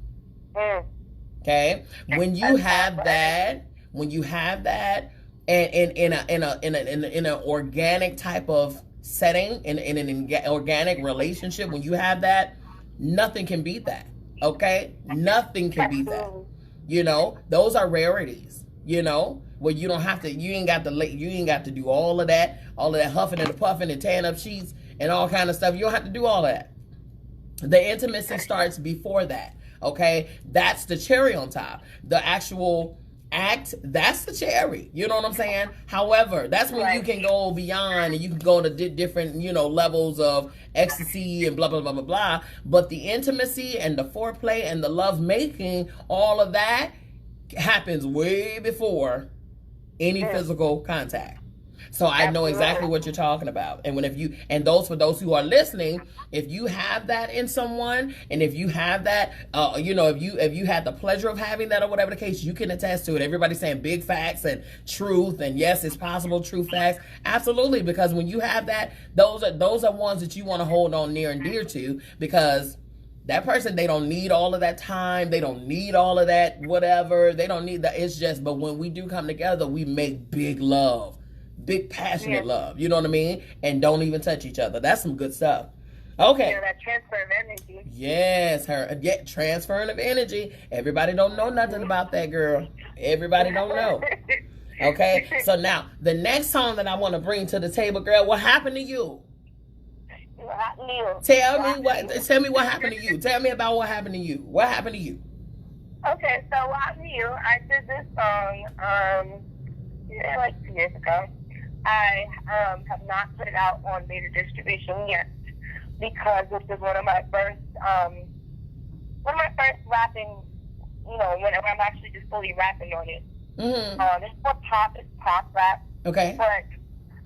Okay? When you have that, and in an organic type of setting, in an organic relationship, when you have that, nothing can beat that. Okay? Nothing can beat that. You know, those are rarities, you know, where you ain't got to do all of that huffing and puffing and tearing up sheets and all kind of stuff. You don't have to do all that. The intimacy starts before that. Okay? That's the cherry on top. The actual act, that's the cherry. You know what I'm saying? However, that's when you can go beyond and you can go to different, levels of ecstasy and blah, blah, blah, blah, blah. But the intimacy and the foreplay and the love making, all of that happens way before any physical contact. So I know exactly what you're talking about. And for those who are listening, if you have that in someone, and if you have that, if you had the pleasure of having that or whatever the case, you can attest to it. Everybody's saying big facts and truth, and yes, it's possible, true facts. Absolutely, because when you have that, those are ones that you want to hold on near and dear to, because that person, they don't need all of that time. They don't need all of that whatever. They don't need that. It's just, but when we do come together, we make big love. Big passionate love, you know what I mean? And don't even touch each other. That's some good stuff. Okay. Yeah, that transfer of energy. Yes, transferring of energy. Everybody don't know nothing about that, girl. Everybody don't know. Okay, so now the next song that I want to bring to the table, girl, what happened to you? What happened to you? Tell me what happened to you. Tell me about what happened to you. What happened to you? Okay, so what happened to you? I did this song like 2 years ago. I have not put it out on major distribution yet, because this is one of my first rapping, when I'm actually just fully rapping on it. Mm-hmm. It's more pop, it's pop rap. Okay. But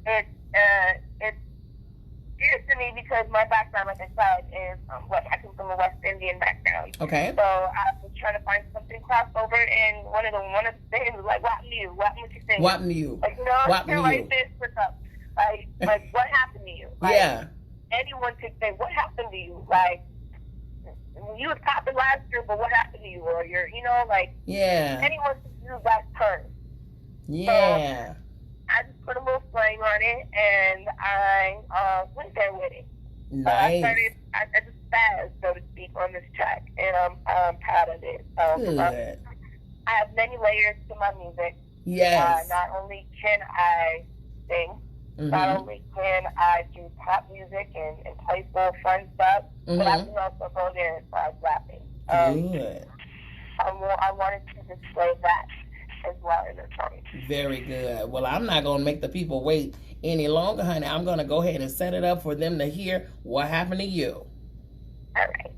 it's weird to me because my background, like I said, is I come from a West Indian background. Okay. So I was trying to find something crossover, and one of the things was like, what happened to you? What happened to you? What happened to you? Like, what happened to like you? this, what's up? Like, what happened to you? Like, yeah. Anyone could say, what happened to you? Like, you was popping last year, but what happened to you? Or you're, yeah. Anyone could use that term. Yeah. So, I just put a little slang on it, and I went there with it. Nice. So I just spazzed, so to speak, on this track, and I'm proud of it. Good. I have many layers to my music. Yes. Not only can I sing, not only can I do pop music and playful, fun stuff, but I can also go there as far as rapping. Good. I wanted to display that as well in the song. Very good. Well, I'm not going to make the people wait any longer, honey. I'm going to go ahead and set it up for them to hear what happened to you. All right.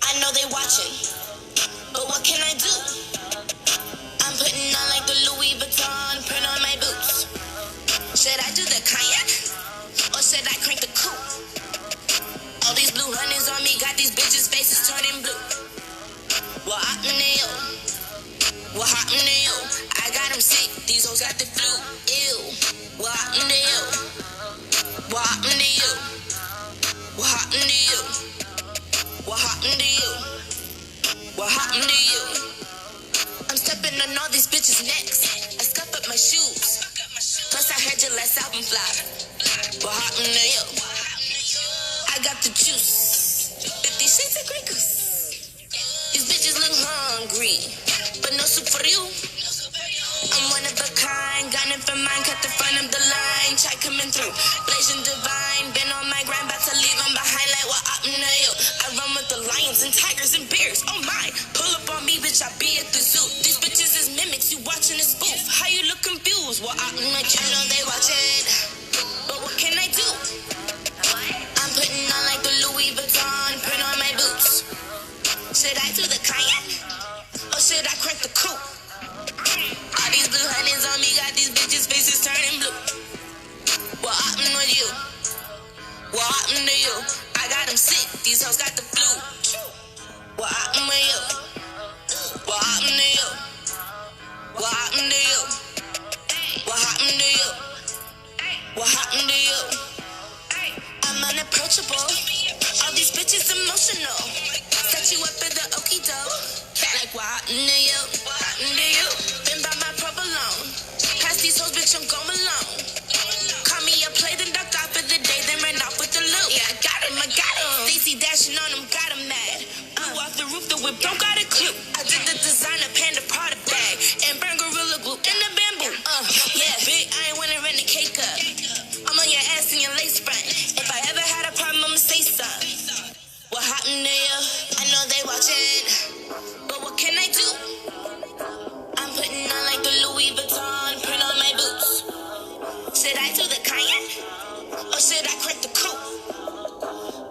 I know they watching, but what can I do? I'm putting on like the Louis Vuitton print on my boots. Should I do the kayak, or should I crank the coupe? All these blue honey's on me, got these bitches' faces turning blue. What happened to you? What happened to you? I got them sick, these hoes got the flu. Ew. What happened to you? What happened to you? What happened to you? What happened to you? What happened to you? I'm stepping on all these bitches' necks. I and fly. What happened to you? I got the juice. 50 shades of Grey Goose. These bitches look hungry, but no soup for you. I'm one of a kind, got it for mine, cut the front of the line. Chy coming through, blazing divine. Been on my grind, about to leave them behind. Like what happened to you? I run with the lions and tigers and bears. Oh my, pull up on me, bitch, I be at the zoo. These bitches is mimics, you watching a spoof. How you look confused? What happened to you? I know they watching, but what can I do? I'm putting on like the Louis Vuitton, print on my boots. Should I do the kayak? Or should I crank the coupe? All these blue honey's on me, got these bitches' faces turning blue. What happened with you? What happened to you? I got them sick, these hoes got the flu. What happened with you? What happened to you? What happened to you? What happened to you? What happened to you? I'm unapproachable. All these bitches emotional. Set you up at the okie doke. Like what happened to you? What happened to you? Been by my provolone. Past these hoes, bitch, I'm going alone. Call me a play, then ducked off for the day, then ran off with the loot. Yeah, I got him, I got him. Stacy dashing on him, got him mad. Blew off the roof, the whip don't got a clue. I did the designer panda Prada bag and burn gorilla glue in the bamboo. Yeah, big, I ain't wanna rent a cake up. I'm on your ass in your lace front. If I ever had a problem, I'ma say something. What happened to you? I know they watching, but what can I do? I'm putting on like the Louis Vuitton, print on my boots. Should I do the kayak? Or should I crank the coupe?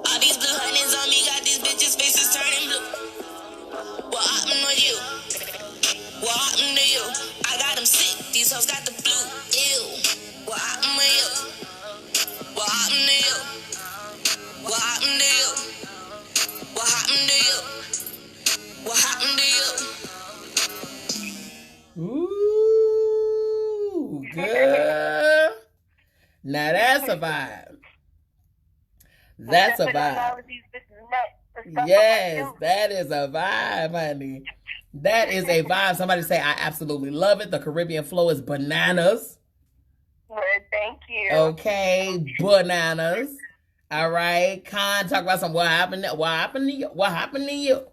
All these blue honey's on me, got these bitches' faces turning blue. What happened with you? What happened to you? I got them sick, these hoes got the flu. Ew. What happened with you? What happened to you? What happened to you? What happened to you? What happened to you? Ooh, girl. Now that's a vibe. That's a vibe. Yes, that is a vibe, honey. That is a vibe. Somebody say, I absolutely love it. The Caribbean flow is bananas. Well, thank you. Okay, bananas. All right. Khan, talk about some what happened to you? What happened to you?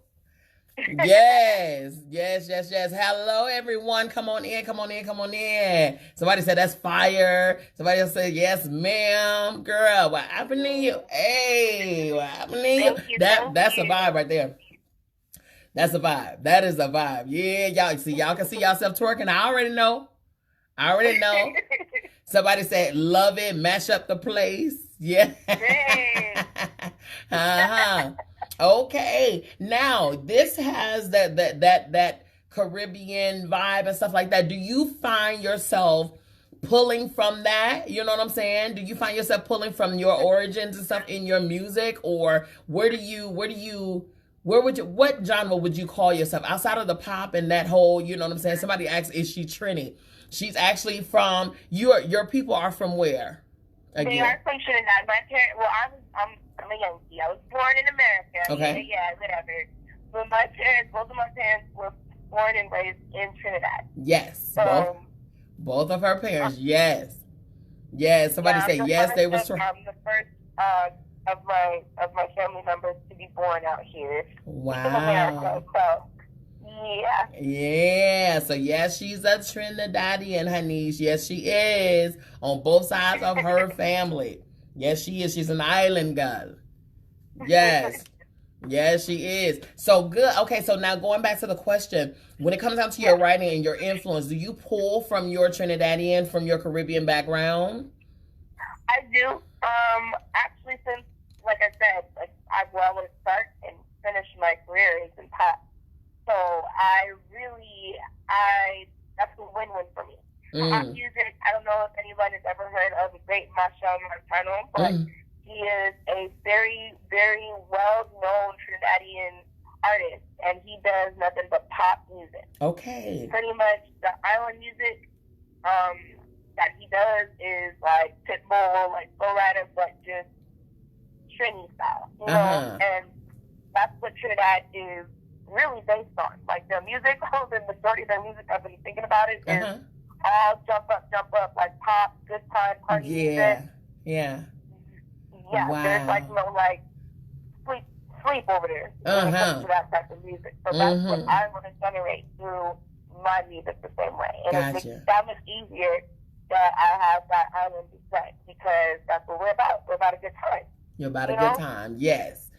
Yes. Hello, everyone. Come on in. Somebody said that's fire. Somebody else said, yes, ma'am. Girl, what happened to you? Hey, what happened to you? That's a vibe right there. That's a vibe. That is a vibe. Yeah, y'all can see yourself twerking. I already know. Somebody said, love it, mash up the place. Yeah. Okay. Now, this has that Caribbean vibe and stuff like that. Do you find yourself pulling from that? You know what I'm saying? Do you find yourself pulling from your origins and stuff in your music? Or what genre would you call yourself outside of the pop and that whole, you know what I'm saying? Somebody asked, is she Trini? She's actually from, your people are from where? Again. They are from Trinidad. My parents, I'm a Yankee. I was born in America. Okay. Yeah, whatever. But both of my parents were born and raised in Trinidad. Yes. Both of her parents. Yes. Somebody said yes. They were. I'm the first of my family members to be born out here. Wow. In America. So. Yeah. So yes, she's a Trinidadian, honey. Yes, she is on both sides of her family. Yes, she is. She's an island girl. Yes. Yes, she is. So good. Okay, so now going back to the question, when it comes down to your writing and your influence, do you pull from your Trinidadian, from your Caribbean background? I do. Actually, since, like I said, I want to start and finish my career is in pop. So that's a win-win for me. Pop music, I don't know if anyone has ever heard of the great Machel Montano, but he is a very, very well-known Trinidadian artist, and he does nothing but pop music. Okay. Pretty much the island music that he does is like Pitbull, like Flow Rider, but just Trini style, you know? And that's what Trinidad is really based on. Like the music, the majority of their music, I've been thinking about it, is all jump up, like pop, good time, party music. Yeah. Yeah, Wow. there's like no like sleep over there when it comes to that type of music. So that's what I want to generate through my music the same way. And it makes it that much easier that I have that island set because that's what we're about. We're about a good time. You're about a good time, yes.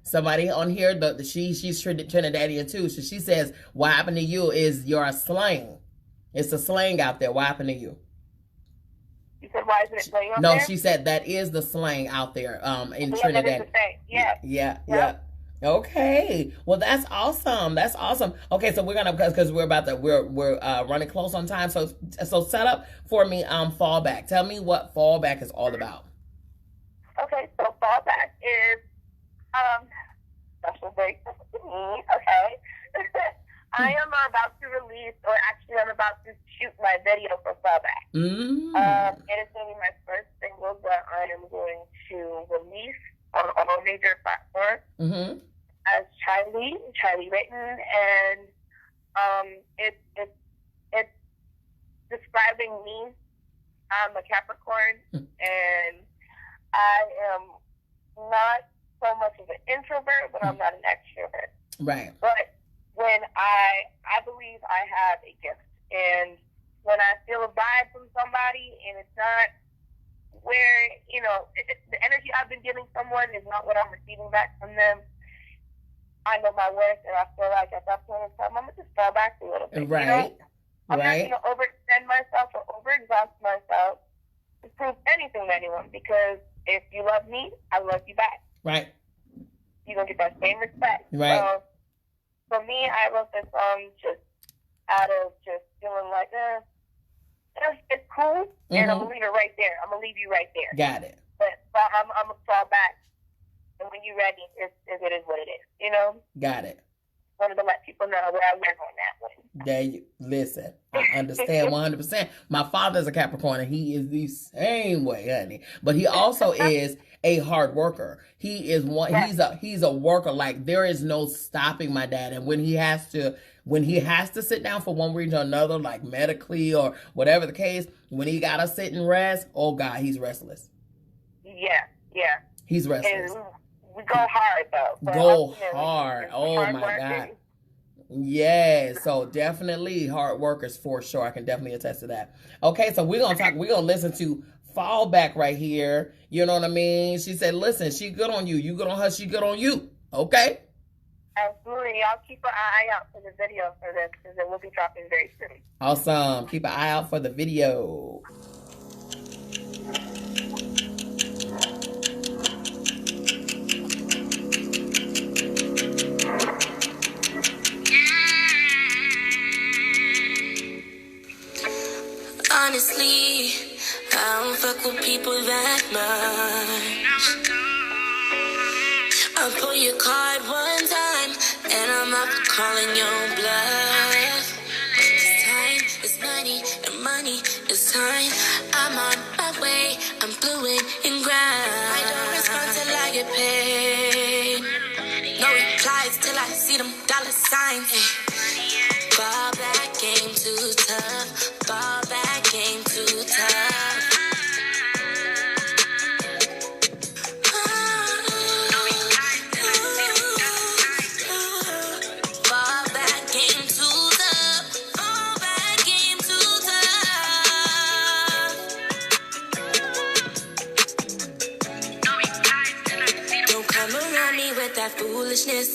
Somebody on here, she's Trinidadian too. So she says, "What happened to you is your slang. It's a slang out there. What happened to you?" You said, "Why isn't it slang out there?" No, she said that is the slang out there. In Trinidad. Yeah. Okay. Well, that's awesome. Okay, so we're gonna because we're running close on time. So set up for me fallback. Tell me what fallback is all about. Okay, so fallback is special day to me. Okay, I am about to release, or actually, I'm about to shoot my video for fallback. It is going to be my first single that I am going to release on all major platforms. As Chy Lee written, and it's describing me. I'm a Capricorn, and I am not so much of an introvert, but I'm not an extrovert. Right. But when I believe I have a gift, and when I feel a vibe from somebody, and it's not where, the energy I've been giving someone is not what I'm receiving back from them, I know my worth, and I feel like at that point in time, I'm going to just fall back a little bit. Right. I'm not going to overextend myself or overexhaust myself to prove anything to anyone, because if you love me, I love you back. Right. You're going to get that same respect. Right. So, for me, I wrote this song just out of just feeling like, it's cool, and I'm going to leave it right there. I'm going to leave you right there. Got it. But I'm going to fall back. And when you're ready, it is what it is, Got it. Wanted to let people know where I live on that one. Listen, I understand 100%. My father's a Capricorn, and he is the same way, honey. But he also is a hard worker. He is one. Yes. He's a worker. Like, there is no stopping my dad. And when he has to sit down for one reason or another, like medically or whatever the case, when he gotta sit and rest, oh God, he's restless. Yeah. He's restless. And we go hard, though. Go hard. Oh, my God. Yes. So definitely hard workers for sure. I can definitely attest to that. Okay. So we're going to listen to Fallback right here. You know what I mean? She said, listen, she good on you. You good on her. She good on you. Okay. Absolutely. Y'all keep an eye out for the video for this, because it will be dropping very soon. Awesome. Keep an eye out for the video. Honestly, I don't fuck with people that much. I'll pull your card one time, and I'm not calling your bluff. It's time, it's money, and money is time. I'm on my way, I'm fluent in grind. I don't respond till I get paid. No replies till I see them dollar signs. Fall back, game too tough. Fall back, game too tough. Fall back, game too tough. Fall back, game too tough. Don't come around me with that foolishness.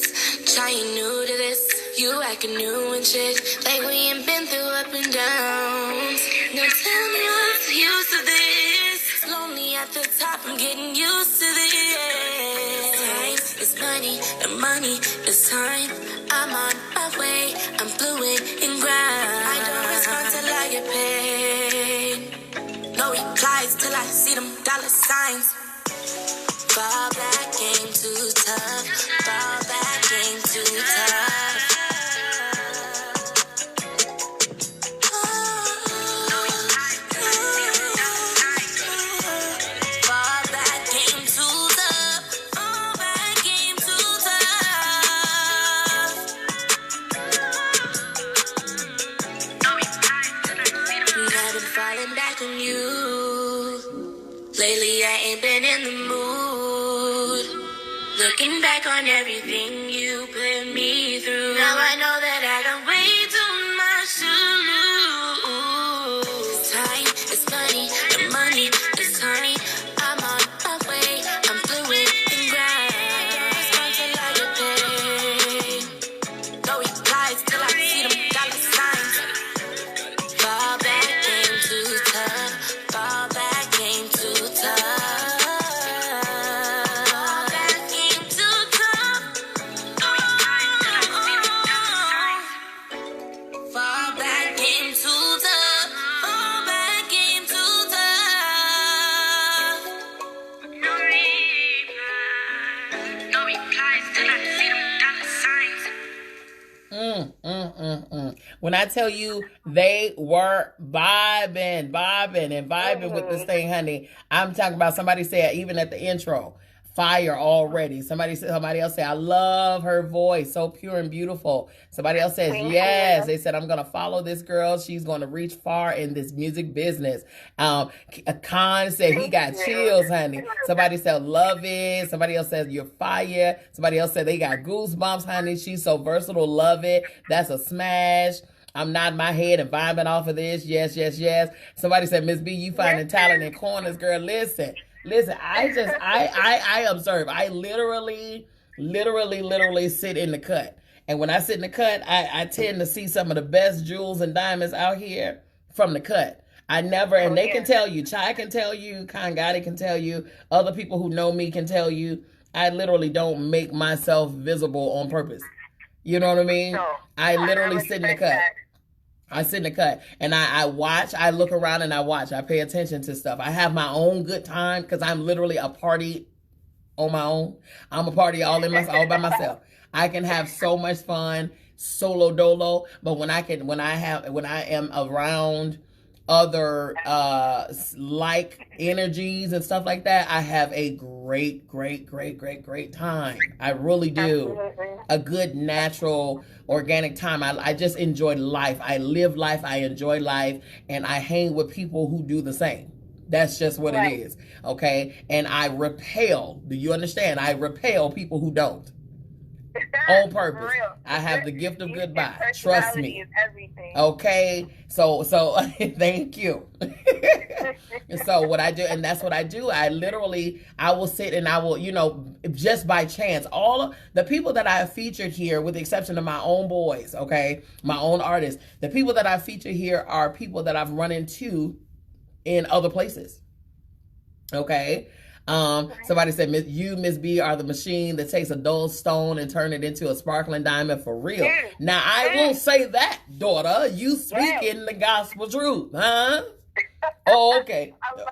Trying new to this. You acting new and shit, like we ain't been through up and downs. Now tell me what's the use of this? Lonely at the top, I'm getting used to this. Time is money, and money is time. I'm on my way, I'm fluent in grind. I don't respond till I get paid. No replies till I see them dollar signs. Fall back, game too tough. Fall back, game too tough. Looking back on everything you put me through, now I know that I got way too much to lose. Time is money, the money is honey. I'm on my way, I'm fluid and grind. Respond till I get paid. No replies till I see them dollar signs. Fall back, game too tough. Fall back, game too tough. When I tell you they were vibing with this thing, honey, I'm talking about, somebody said even at the intro, fire already. Somebody else said, I love her voice, so pure and beautiful. Somebody else says, yes. They said, I'm going to follow this girl. She's going to reach far in this music business. Khan said he got chills, honey. Somebody said, love it. Somebody else said, you're fire. Somebody else said, they got goosebumps, honey. She's so versatile. Love it. That's a smash. I'm nodding my head and vibing off of this. Yes, yes, yes. Somebody said, MzBee, you finding talent in corners, girl. Listen, I observe. I literally sit in the cut. And when I sit in the cut, I tend to see some of the best jewels and diamonds out here from the cut. I never, and they can tell you, Chy can tell you, Kangadi can tell you, other people who know me can tell you, I literally don't make myself visible on purpose. You know what I mean? No, I literally sit in the cut. I sit in the cut and I watch, I look around and I watch, I pay attention to stuff. I have my own good time because I'm literally a party on my own. I'm a party all by myself. I can have so much fun, solo dolo, but when I am around other like energies and stuff like that, I have a great time. I really do. Absolutely. A good, natural, organic time. I just enjoy life. I live life. I enjoy life. And I hang with people who do the same. That's just what it is. Okay? And I repel. Do you understand? I repel people who don't. On purpose. I have the gift of goodbye. Trust me. Is everything. Okay? So thank you. So what I do, and that's what I do, I will sit and I will, just by chance, all of the people that I have featured here, with the exception of my own boys, okay, my own artists, the people that I feature here are people that I've run into in other places. Okay? Somebody said, you, MzBee, are the machine that takes a dull stone and turn it into a sparkling diamond for real. Now, I will say that, daughter. You speaking the gospel truth, huh? Oh, okay. I love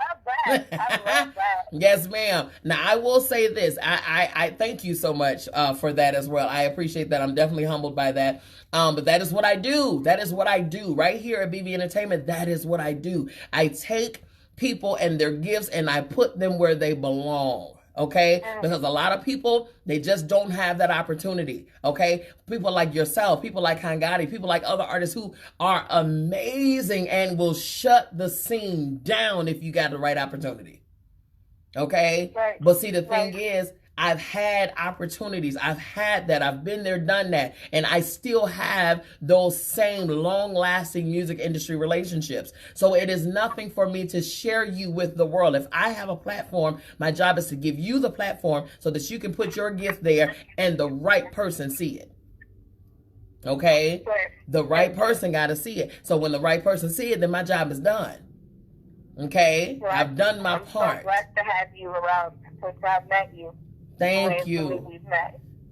that. Yes, ma'am. Now, I will say this. I thank you so much for that as well. I appreciate that. I'm definitely humbled by that. But that is what I do. That is what I do. Right here at BB Entertainment, that is what I do. I take people and their gifts and I put them where they belong. Okay? Because a lot of people, they just don't have that opportunity. Okay? People like yourself, people like Kangadi, people like other artists who are amazing and will shut the scene down if you got the right opportunity. Okay? Right. But see, the thing is, I've had opportunities. I've had that. I've been there, done that. And I still have those same long-lasting music industry relationships. So it is nothing for me to share you with the world. If I have a platform, my job is to give you the platform so that you can put your gift there and the right person see it. Okay? The right person got to see it. So when the right person see it, then my job is done. Okay? Right. I've done my part. I'm so blessed to have you around since I've met you. Thank you.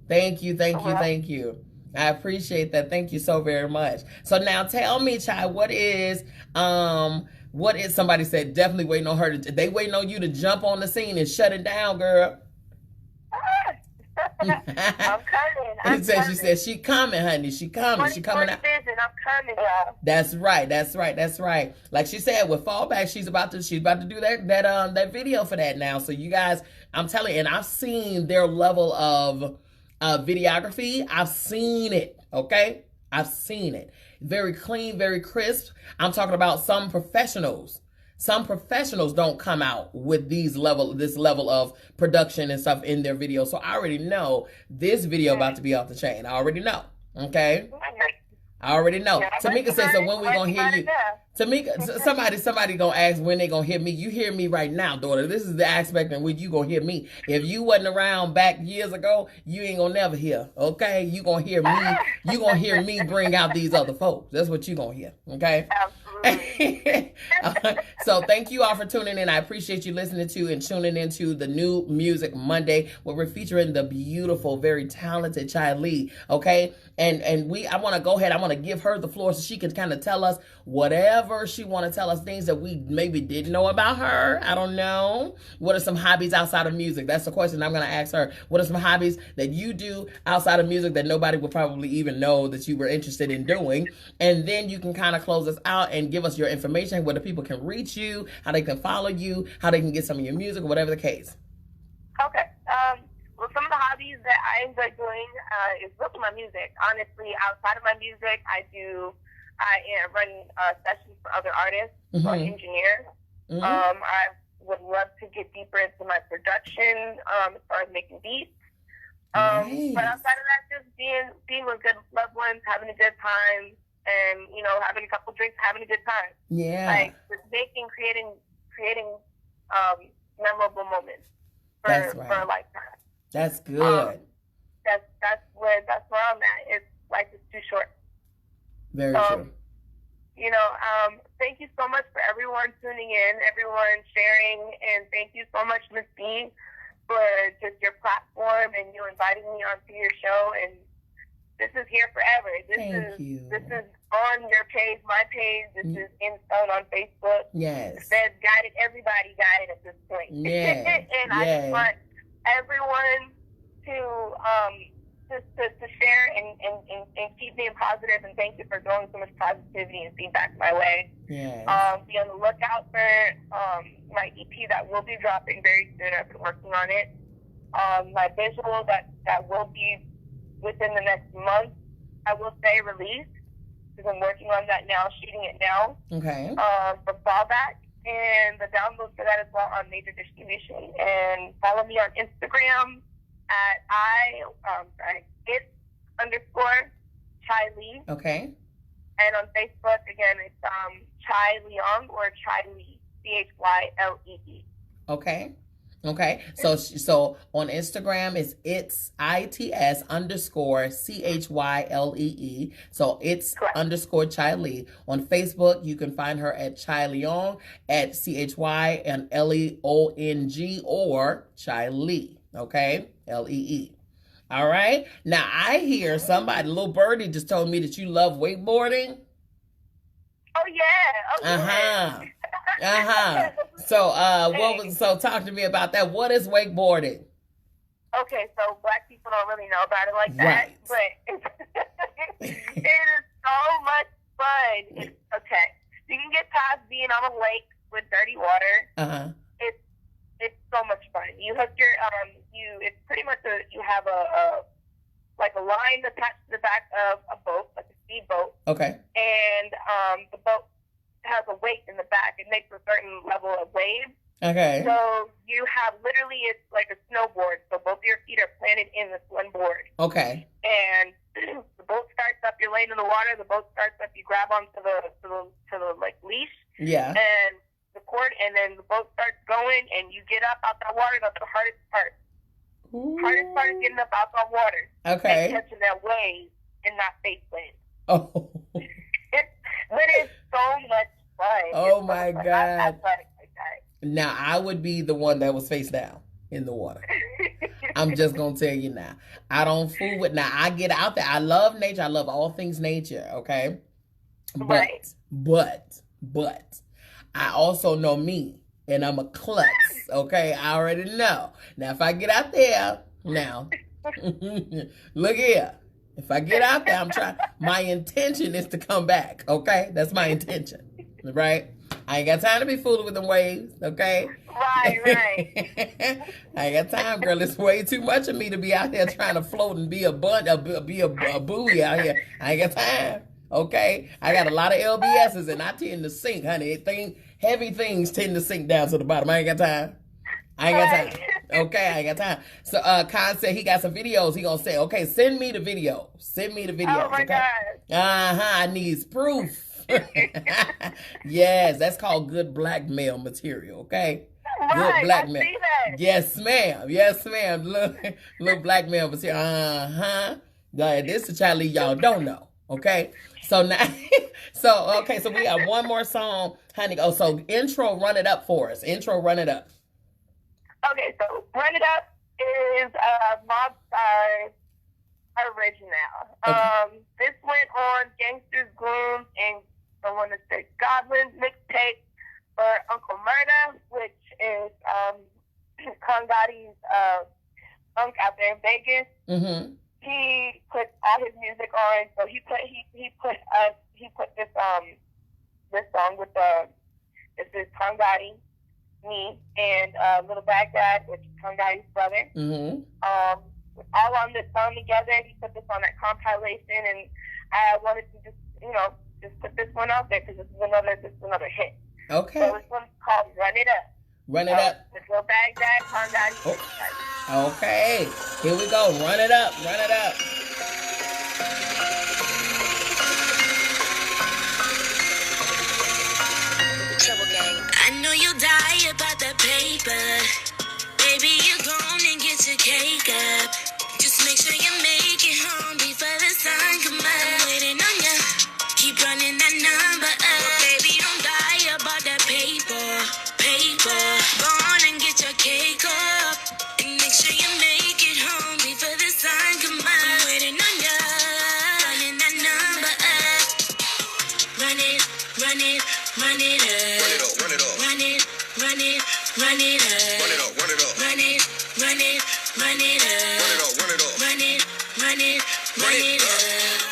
Thank you. I appreciate that. Thank you so very much. So now tell me, Chy, what is somebody said definitely waiting on her they waiting on you to jump on the scene and shut it down, girl. I'm coming. She said she coming, honey. She coming. She coming out. I'm coming. Yeah. That's right. Like she said, with Fallback, she's about to do that video for that now. So you guys, I'm telling you, and I've seen their level of videography. I've seen it. Okay, I've seen it. Very clean, very crisp. I'm talking about some professionals. some professionals don't come out with this level of production and stuff in their videos. So I already know this video about to be off the chain. I already know. Okay. I already know. Yeah, Tamika says, so when we gonna hear you? Tamika, somebody gonna ask when they gonna hear me. You hear me right now, daughter. This is the aspect in which you gonna hear me. If you wasn't around back years ago, you ain't gonna never hear. Okay, you gonna hear me. You gonna hear me bring out these other folks. That's what you gonna hear. Okay. Absolutely. So thank you all for tuning in. I appreciate you listening to and tuning into the New Music Monday, where we're featuring the beautiful, very talented Chy Lee. Okay, and I want to go ahead. I want to give her the floor so she can kind of tell us whatever she want to tell us, things that we maybe didn't know about her. I don't know. What are some hobbies outside of music? That's the question I'm going to ask her. What are some hobbies that you do outside of music that nobody would probably even know that you were interested in doing? And then you can kind of close us out and give us your information, where the people can reach you, how they can follow you, how they can get some of your music, whatever the case. Okay. Well, some of the hobbies that I enjoy doing is working my music. Honestly, outside of my music, I run sessions for other artists, so I'm an engineer. I would love to get deeper into my production as far as making beats. Nice. But outside of that, just being with good loved ones, having a good time, and having a couple drinks, having a good time. Yeah. Like just creating memorable moments for a lifetime. That's good. That's where I'm at. It's life is too short. Very true. Thank you so much for everyone tuning in, everyone sharing, and thank you so much, MzBee, for just your platform and you inviting me onto your show. And this is here forever. This is on your page, my page. This is in Salon on Facebook. Yes. Feds got it. Everybody got it at this point. Yeah. And I just want everyone to share and keep being positive, and thank you for throwing so much positivity and feedback my way. Yes. Be on the lookout for my EP that will be dropping very soon. I've been working on it. My visual that will be within the next month, I will say released, because I'm working on that now, shooting it now. Okay. For fallback, and the download for that as well on major distribution. And follow me on Instagram at _Chy Lee. Okay. And on Facebook, again, it's Chy Leong or Chy Lee, ChyLee. Okay. Okay. So on Instagram it's ITS _CHYLEE. So it's Correct. _Chy Lee. On Facebook, you can find her at Chy Leong at CHY and LEONG or Chy Lee. Okay. LEE. All right. Now I hear somebody, little birdie, just told me that you love wakeboarding. Oh yeah. So talk to me about that. What is wakeboarding? Okay, so black people don't really know about it like that, Right. but it is so much fun. Okay, you can get past being on a lake with dirty water. It's so much fun. You hook your it's pretty much you have a line attached to the back of a boat, like a speedboat. Okay. And the boat has a weight in the back. It makes a certain level of wave. Okay. So you have literally, it's like a snowboard. So both of your feet are planted in this one board. Okay. And the boat starts up. You're laying in the water. The boat starts up. You grab onto the like leash. Yeah. And the cord, and then the boat starts going, and you get up out that water. That's the hardest part. Ooh. Hardest part is getting up out that water. Okay. And catching that wave and not face plant. Oh. But it's so much fun. Oh It's my so much fun. God. I'm athletic like that. Now I would be the one that was face down in the water. I'm just gonna tell you now. I don't fool with. Now I get out there. I love nature. I love all things nature. Okay. Right. But I also know me, and I'm a klutz. Okay, I already know. Now if I get out there, now look here. If I get out there, I'm trying. My intention is to come back. Okay, that's my intention. Right. I ain't got time to be fooling with them waves, okay? Right. I ain't got time, girl. It's way too much of me to be out there trying to float and be a buoy out here. I ain't got time. Okay, I got a lot of LBSs and I tend to sink, honey. Heavy things tend to sink down to the bottom. I ain't got time. Okay, I ain't got time. So Khan said he got some videos. He gonna say, okay, send me the video. Send me the videos. Oh my okay? God. I need proof. Yes, that's called good blackmail material, okay? Right, Good blackmail. I see that. Yes, ma'am. Yes, ma'am. Little blackmail material. This is Chy Lee y'all don't know. Okay. So now so we got one more song, honey. Oh, so intro, run it up for us. Intro, run it up. Okay, so Run It Up is Mob Stars original. Okay. This went on Gangsters Gloom and the one that said Goblin mixtape for Uncle Murda, which is Kongati's unk out there in Vegas. Mm-hmm. He put all his music on, so he put this song with this is Kongati, me, and Little Baghdad, which is Kongati's brother. Mm-hmm. All on this song together. He put this on that compilation, and I wanted to just put this one out there because this is another hit. Okay. So this one's called Run It Up. Run it up. With Little Baghdad, Kongati. Oh. Okay. Here we go. Run it up. Run it up. I know you'll die about that paper. Baby, you're gone and get your cake up. Just make sure you make it home before the sun come up. I'm waiting on you. Keep running that number up. Baby, don't die about that paper. Go on and get your cake up. And make sure you make it home before the sun come up. I'm waiting on you. Running that number up. Run it up. Run it up. Run it up. Run it up. Run it up. Run it up. Run it up. Run it up. Run it up. Run it up. Run it up. Run it up.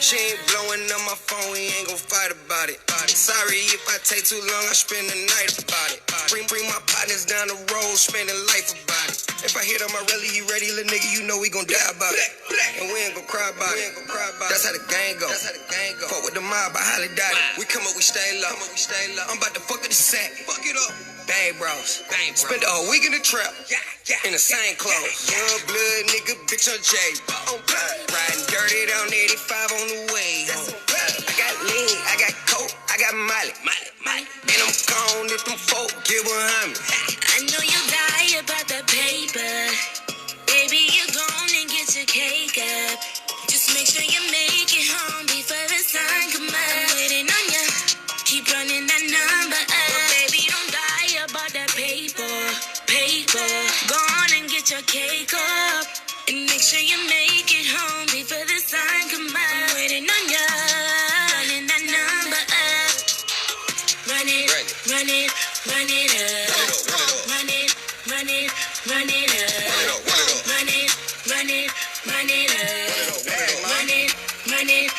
She ain't blowing up my phone, we ain't gon' fight about it. Sorry if I take too long, I spend the night about it. Bring my partners down the road, spending life about it. If I hit on my rally, you ready, little nigga, you know we gon' die about it. And we ain't gon' cry about it. That's how the gang go. Fuck with the mob, I highly doubt it. We come up, we stay low. I'm about to fuck with the sack. Fuck it up. Bang bros. Spent the whole week in the trap. In the same clothes. Young blood nigga, bitch on J. Riding dirty down 85 on the way. I got lean, I got coke, I got Molly. And I'm gone if them folk get behind me. I know you die about that paper. Baby, you're gone and get your cake up. Just make sure you make it home before the sun come up. I'm waiting on you. Keep running that number up. Baby, don't die about that paper. Go on and get your cake up. And make sure you make it home before the sun come up. I'm waiting on you. Running that number up. Run it up. Run it up. Run it up. Run it up. Run it up. Run it up. Run it up. Run it up. Run it up. Run it.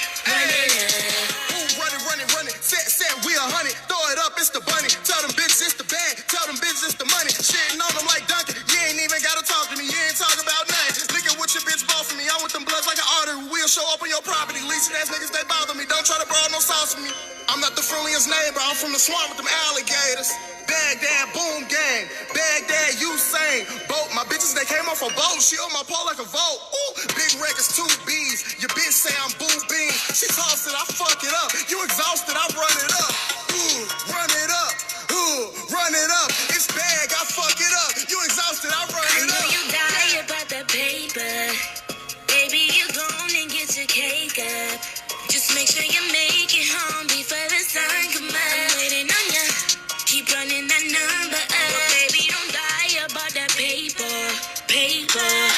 Set, we 100. Throw it up, it's the bunny. Tell them bitches it's the bag. Tell them bitches it's the money. Shitting on them like Duncan. You ain't even gotta talk to me. You ain't talking about nothing. Look at what your bitch bought for me. I want them bloods like an artery. We'll show up on your property. Leasing ass niggas, they bother me. Don't try to borrow no sauce from me. I'm not the friendliest neighbor. I'm from the swamp with them alligators. Baghdad, boom gang. Baghdad, Usain. Boat, my bitches, they came off a boat. She on my pole like a vote. Ooh, big records, 2 B's. Your bitch say I'm boo bean. She tossed it, I fuck it up. You exhausted, I run it up. Ooh, run it up. Ooh, run it up. It's bag, I fuck it up. You exhausted, I run I it know up. you die about that paper. Baby, you're gone and get your cake up. Just make sure you make it home before the sun come up. I'm waiting on you. Keep running that number up. Baby, don't die about that paper.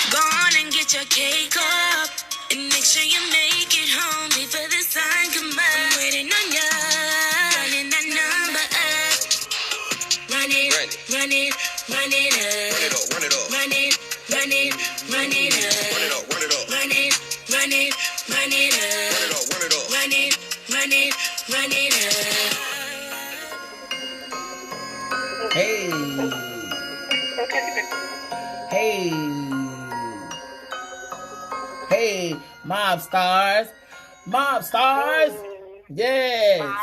Go on and get your cake up. And make sure you make it home before the sun come up. I'm waiting on you. Running that number up. Run it up. Run it up. Run it up. Run it up. Run it up. Run it up. Run it up. Run it up. Run it up. Run it up. Run it up. Run it up. Run it, run it, run it up. Hey. Hey. Hey, Mob Stars. Mob stars. Yes.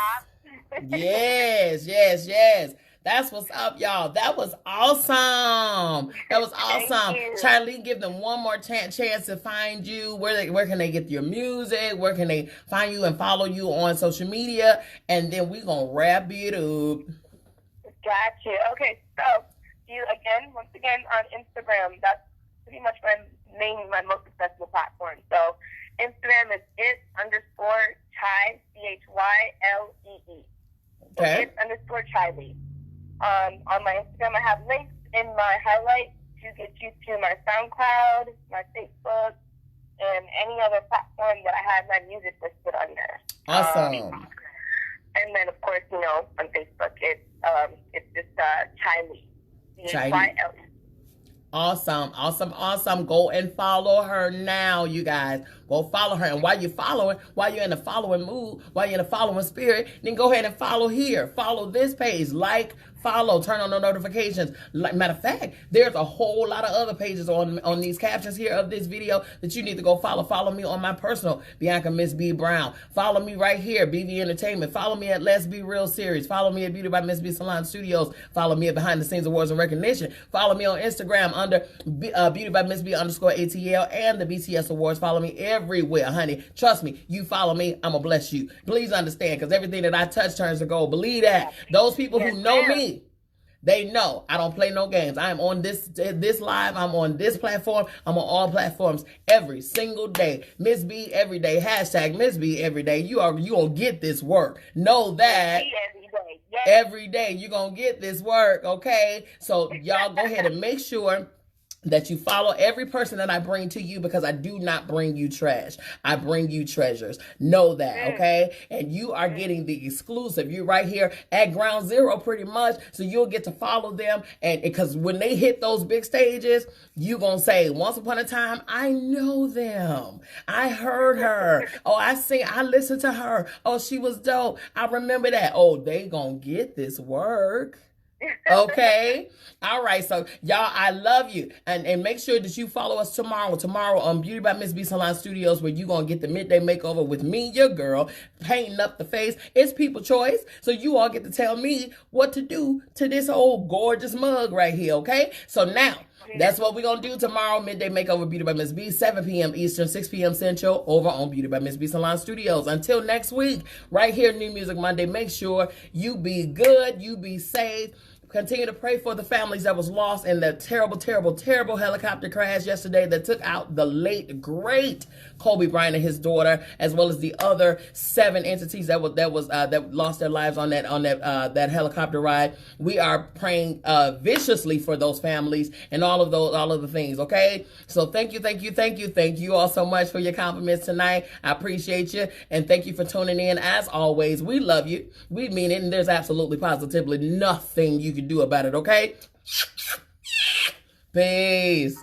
Yes. That's what's up, y'all. That was awesome. That was awesome. Chy Lee, give them one more chance to find you. Where can they get your music? Where can they find you and follow you on social media? And then we're going to wrap it up. Gotcha. Okay, so once again, on Instagram, that's pretty much my most accessible platform. So Instagram is it_Chy, CHYLEE. Okay. It_Chy Lee. On my Instagram, I have links in my highlights to get you to my SoundCloud, my Facebook, and any other platform that I have my music listed on there. Awesome. And then, of course, on Facebook, it's just Chy Lee. Chy Lee. Awesome. Go and follow her now, you guys. Go follow her. And while you're in the following mood, while you're in the following spirit, then go ahead and follow here. Follow this page. Follow, turn on the notifications. Matter of fact, there's a whole lot of other pages on these captions here of this video that you need to go follow. Follow me on my personal, Bianca MzBee Brown. Follow me right here, BV Entertainment. Follow me at Let's Be Real Series. Follow me at Beauty by MzBee Salon Studios. Follow me at Behind the Scenes Awards and Recognition. Follow me on Instagram under Beauty by MzBee _ATL and the BTS Awards. Follow me everywhere, honey. Trust me, you follow me, I'm gonna bless you. Please understand, because everything that I touch turns to gold. Believe that. Those people who know me, they know I don't play no games. I am on this live. I'm on this platform. I'm on all platforms every single day. MzBee every day. Hashtag MzBee every day. You gonna get this work. Know that every day you gonna get this work. Okay. So y'all go ahead and make sure that you follow every person that I bring to you, because I do not bring you trash. I bring you treasures. Know that, okay? And you are getting the exclusive. You're right here at ground zero pretty much, so you'll get to follow them. And because when they hit those big stages, you gonna say, once upon a time, I know them. I heard her. Oh, I listened to her. Oh, she was dope. I remember that. Oh, they gonna get this work. Okay. All right. So y'all, I love you. And make sure that you follow us tomorrow on Beauty by MzBee Salon Studios, where you going to get the midday makeover with me, your girl, painting up the face. It's people choice. So you all get to tell me what to do to this old gorgeous mug right here. Okay. So now that's what we're going to do tomorrow. Midday makeover, Beauty by MzBee, 7 p.m. Eastern, 6 p.m. Central, over on Beauty by MzBee Salon Studios. Until next week, right here, New Music Monday, make sure you be good, you be safe. Continue to pray for the families that was lost in the terrible helicopter crash yesterday that took out the late, great Kobe Bryant and his daughter, as well as the other 7 entities that lost their lives on that helicopter ride. We are praying viciously for those families and all of the things. Okay, so thank you all so much for your compliments tonight. I appreciate you, and thank you for tuning in. As always, we love you. We mean it, and there's absolutely positively nothing you can do about it. Okay, peace.